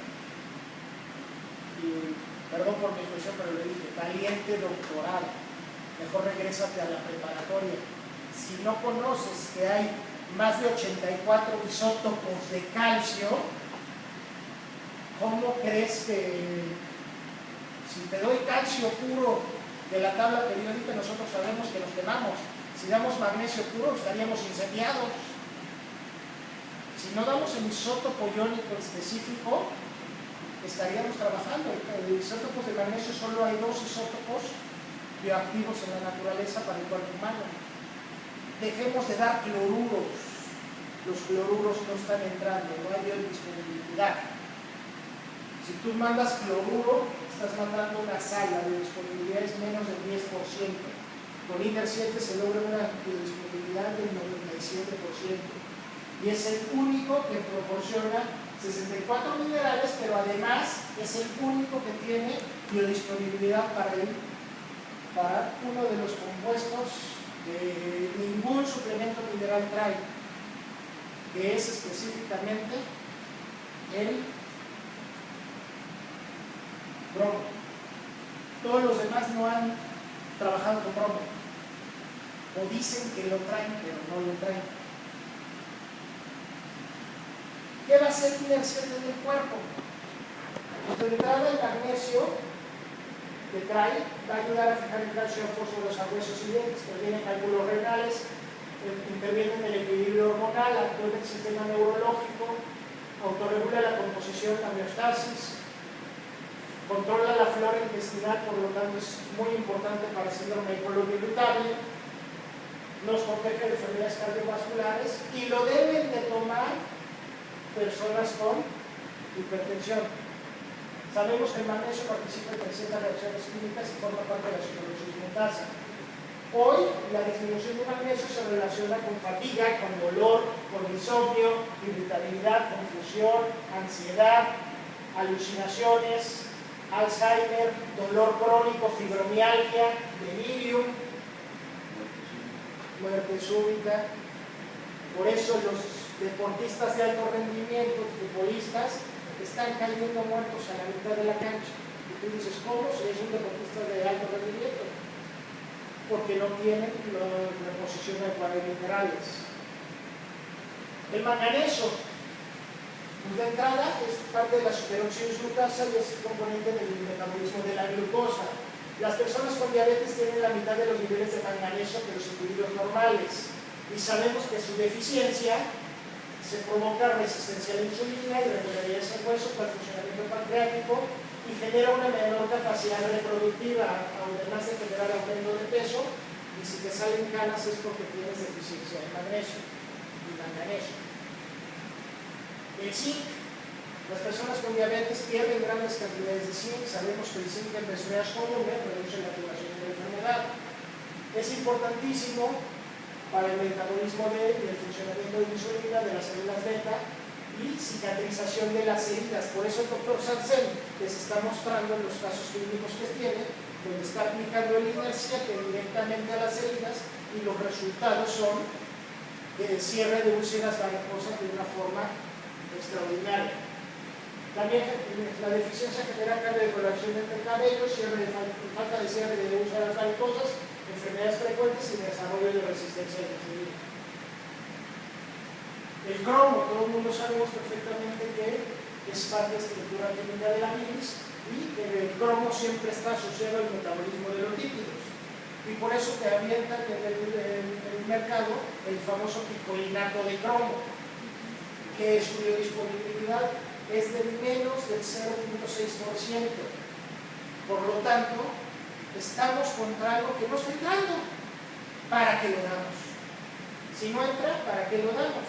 S2: Y perdón por mi expresión, pero le dije, valiente doctorado, mejor regrésate a la preparatoria. Si no conoces que hay más de 84 isótopos de calcio, ¿cómo crees que si te doy calcio puro de la tabla periódica, nosotros sabemos que nos quemamos? Si damos magnesio puro, estaríamos incendiados. Si no damos el isótopo iónico específico, estaríamos trabajando. En isótopos de magnesio solo hay 2 isótopos bioactivos en la naturaleza para el cuerpo humano. Dejemos de dar cloruros. Los cloruros no están entrando, no hay biodisponibilidad. Si tú mandas cloruro, estás mandando una sal, la biodisponibilidad es menos del 10%. Con Iner7 se logra una biodisponibilidad del 97%. Y es el único que proporciona 64 minerales, pero además es el único que tiene biodisponibilidad para uno de los compuestos que ningún suplemento mineral trae, que es específicamente el bromo. Todos los demás no han trabajado con bromo, o dicen que lo traen, pero no lo traen. ¿Qué va a hacer Iner7 en el cuerpo? Pues de entrada el magnesio que trae va a ayudar a fijar el calcio a fósforos a huesos y dientes, previene cálculos renales, interviene en el equilibrio hormonal, actúa en el sistema neurológico, autorregula la composición, la homeostasis, controla la flora intestinal, por lo tanto es muy importante para el síndrome de colon irritable, nos protege de enfermedades cardiovasculares y lo deben de tomar personas con hipertensión. Sabemos que el magnesio participa en 300 reacciones químicas y forma parte de la citolisis mutasa. Hoy, la disminución de magnesio se relaciona con fatiga, con dolor, con insomnio, irritabilidad, confusión, ansiedad, alucinaciones, Alzheimer, dolor crónico, fibromialgia, delirium, muerte súbita. Por eso los deportistas de alto rendimiento, futbolistas, están cayendo muertos a la mitad de la cancha. Y tú dices, ¿cómo? Si es un deportista de alto rendimiento. Porque no tienen la reposición adecuada de minerales. El manganeso, pues de entrada, es parte de la superoxidus glucasa y es componente del metabolismo de la glucosa. Las personas con diabetes tienen la mitad de los niveles de manganeso que los individuos normales. Y sabemos que su deficiencia se provoca resistencia a la insulina, irregularidades en huesos para el funcionamiento pancreático y genera una menor capacidad reproductiva, además de generar aumento de peso, y si te salen canas es porque tienes deficiencia de magnesio y manganeso. El zinc, las personas con diabetes pierden grandes cantidades de zinc. Sabemos que el zinc en personas jóvenes reduce la activación de la enfermedad. Es importantísimo para el metabolismo y el funcionamiento de la insulina de las células beta y cicatrización de las heridas. Por eso el doctor Sarcen les está mostrando en los casos clínicos que tiene, donde está aplicando el inercia directamente a las heridas y los resultados son el cierre de úlceras varicosas de una forma extraordinaria. También la deficiencia genera cambio de coloración entre cabellos, falta de cierre de úlceras varicosas, enfermedades frecuentes y desarrollo de resistencia a la insulina. El cromo, todo el mundo sabemos perfectamente que es parte de la estructura química de la bilis y que el cromo siempre está asociado al metabolismo de los lípidos. Y por eso te avientan en el mercado el famoso picolinato de cromo, que su biodisponibilidad es de menos del 0.6%. Por lo tanto, estamos contra algo que no está entrando. ¿Para qué lo damos? Si no entra, ¿para qué lo damos?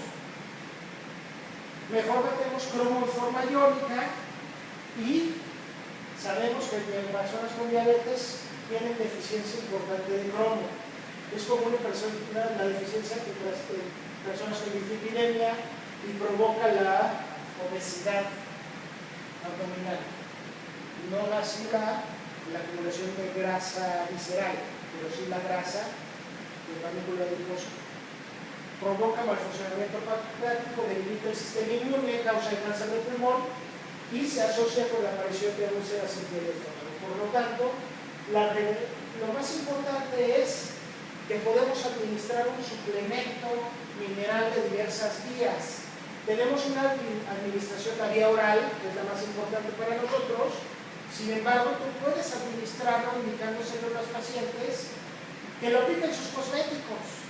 S2: Mejor metemos cromo en forma iónica y sabemos que en personas con diabetes tienen deficiencia importante de cromo. Es común en la deficiencia en personas con dislipidemia y provoca la obesidad abdominal. No así la acumulación de grasa visceral, pero sí la grasa de panícula adiposa. Provoca malfuncionamiento pancreático, debilita el sistema inmune, causa el cáncer de pulmón y se asocia con la aparición de úlceras en el estómago. Por lo tanto, lo más importante es que podemos administrar un suplemento mineral de diversas vías. Tenemos una administración a vía oral, que es la más importante para nosotros. Sin embargo, tú puedes administrarlo indicándoselo a los pacientes que lo apliquen sus cosméticos,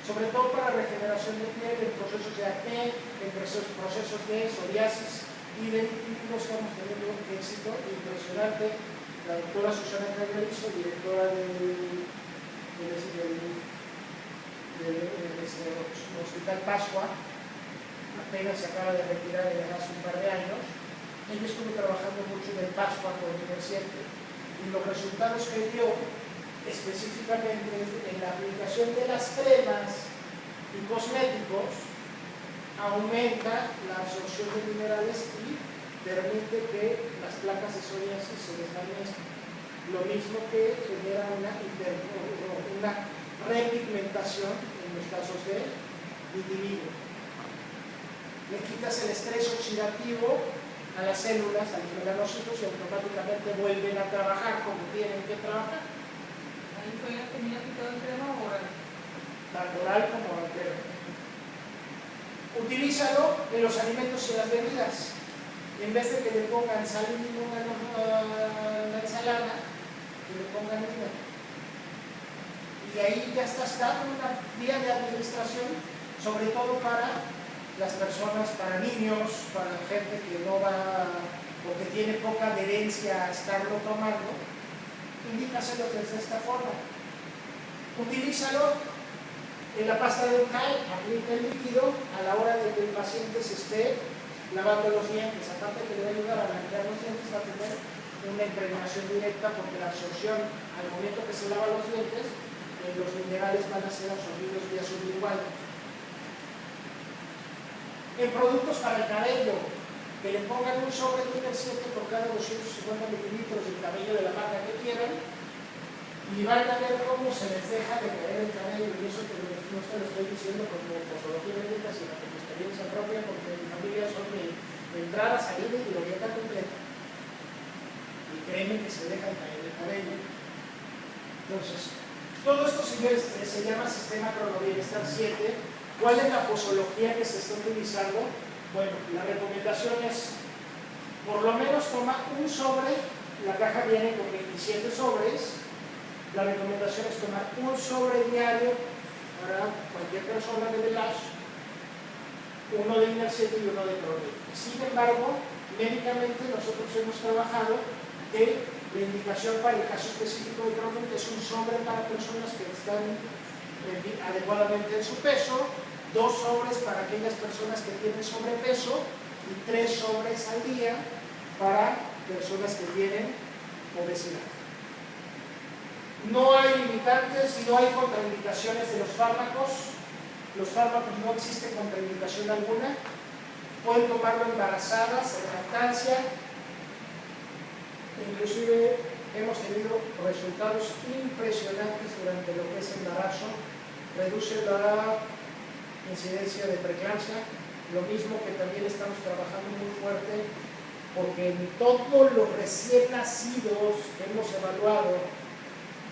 S2: sobre todo para regeneración de piel, en procesos de acné, en procesos de psoriasis y de lípidos. Estamos teniendo un éxito impresionante. La doctora Susana Cagliarizo, directora del Hospital Pascua, apenas se acaba de retirar hace un par de años. Ella estuvo trabajando mucho en el Pascua con el paciente y los resultados que dio específicamente en la aplicación de las cremas y cosméticos aumenta la absorción de minerales y permite que las placas de psoriasis se desvanezcan. Lo mismo que genera una repigmentación en los casos de vitiligo. Le quitas el estrés oxidativo a las células, a los melanocitos, y automáticamente vuelven a trabajar como tienen que trabajar.
S4: ¿Ahí fue la que me ha quitado el crema oral?
S2: Tanto oral como altero. Utilízalo en los alimentos y las bebidas. En vez de que le pongan sal y limón a la ensalada, que le pongan vino. Y ahí ya estás dando una vía de administración, sobre todo para las personas, para niños, para gente que no va o que tiene poca adherencia a estarlo tomando. Indícaselo desde esta forma. Utilízalo en la pasta dental, aplica el líquido a la hora de que el paciente se esté lavando los dientes, aparte que le va a ayudar a blanquear los dientes, va a tener una impregnación directa porque la absorción al momento que se lava los dientes, los minerales van a ser absorbidos vía sublingual. En productos para el cabello, que le pongan un sobre de 7 por cada 250 mililitros del cabello de la marca que quieran, y van a ver cómo se les deja de caer el cabello, y eso que no te lo estoy diciendo como posología médica, sino como experiencia propia, porque mi familia son de entrada, salida y glorieta completa. Y créeme que se deja de caer el cabello. Entonces, todo esto se llama sistema cronobienestar 7. ¿Cuál es la posología que se está utilizando? Bueno, la recomendación es, por lo menos toma un sobre, la caja viene con 27 sobres. La recomendación es tomar un sobre diario para cualquier persona de Velash, uno de Inner 7 y uno de Cronet. Sin embargo, médicamente nosotros hemos trabajado que la indicación para el caso específico de Cronet es un sobre para personas que están adecuadamente en su peso, 2 sobres para aquellas personas que tienen sobrepeso y 3 sobres al día para personas que tienen obesidad. No hay limitantes y no hay contraindicaciones de los fármacos. Los fármacos no existe contraindicación alguna. Pueden tomarlo embarazadas, en lactancia. Inclusive hemos tenido resultados impresionantes durante lo que es embarazo. Reduce la incidencia de preeclampsia. Lo mismo que también estamos trabajando muy fuerte porque en todos los recién nacidos que hemos evaluado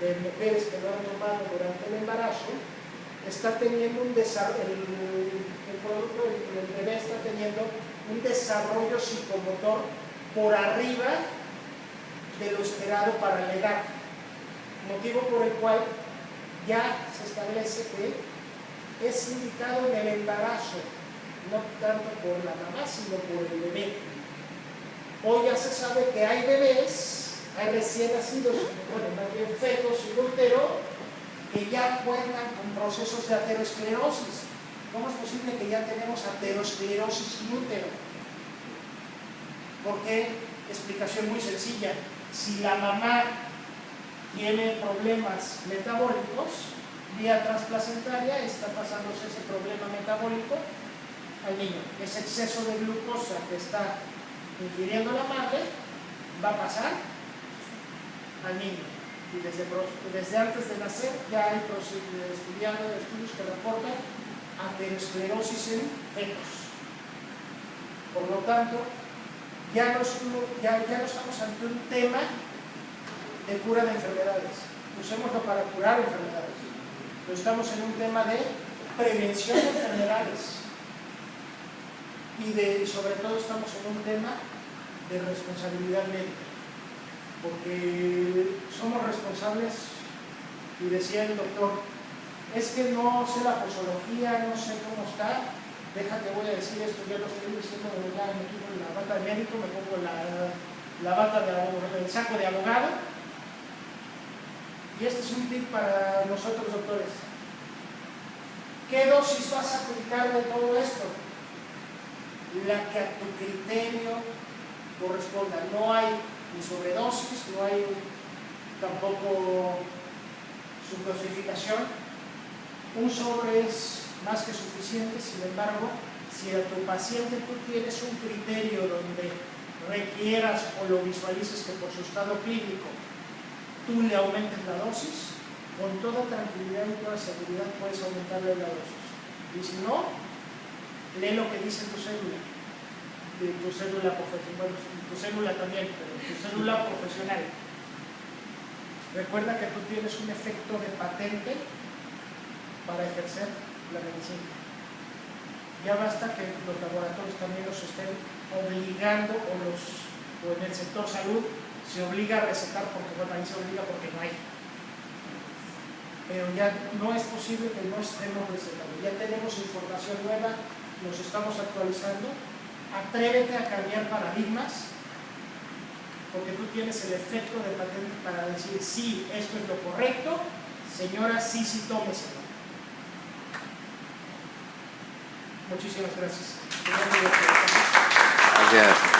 S2: de mujeres que lo han tomado durante el embarazo, está teniendo un desarrollo, el bebé está teniendo un desarrollo psicomotor por arriba de lo esperado para la edad, motivo por el cual ya se establece que es indicado en el embarazo, no tanto por la mamá, sino por el bebé. Hoy ya se sabe que hay bebés, hay recién nacidos, bueno, más bien fetos y útero, que ya cuentan con procesos de aterosclerosis. ¿Cómo es posible que ya tenemos aterosclerosis in útero? ¿Por qué? Explicación muy sencilla. Si la mamá tiene problemas metabólicos, vía transplacentaria está pasándose ese problema metabólico al niño. Ese exceso de glucosa que está ingiriendo la madre va a pasar al niño. Y desde antes de nacer ya hay estudios que reportan aterosclerosis en fetos. Por lo tanto, ya no estamos ante un tema de cura de enfermedades. Usémoslo para curar enfermedades. Pero estamos en un tema de prevención de enfermedades. Y sobre todo estamos en un tema de responsabilidad médica. Porque somos responsables, y decía el doctor, es que no sé la posología, no sé cómo está, déjate, voy a decir esto, ya lo estoy diciendo, ya me quito la bata de médico, me pongo la bata el saco de abogado, y este es un tip para nosotros doctores. ¿Qué dosis vas a aplicar de todo esto? La que a tu criterio corresponda. No hay ni sobredosis, no hay tampoco subdosificación. Un sobre es más que suficiente. Sin embargo, si a tu paciente tú tienes un criterio donde requieras o lo visualices que por su estado clínico tú le aumentes la dosis, con toda tranquilidad y toda seguridad puedes aumentarle la dosis. Y si no, lee lo que dice tu cédula. Tu cédula profesional, bueno, tu cédula también, pero tu cédula profesional. Recuerda que tú tienes un efecto de patente para ejercer la medicina. Ya basta que los laboratorios también los estén obligando, o en el sector salud se obliga a recetar, porque bueno, ahí se obliga porque no hay. Pero ya no es posible que no estemos recetando. Ya tenemos información nueva, nos estamos actualizando. Atrévete a cambiar paradigmas, porque tú tienes el efecto de patente para decir, sí, esto es lo correcto, señora, sí, tómeselo. Muchísimas gracias.
S5: Gracias.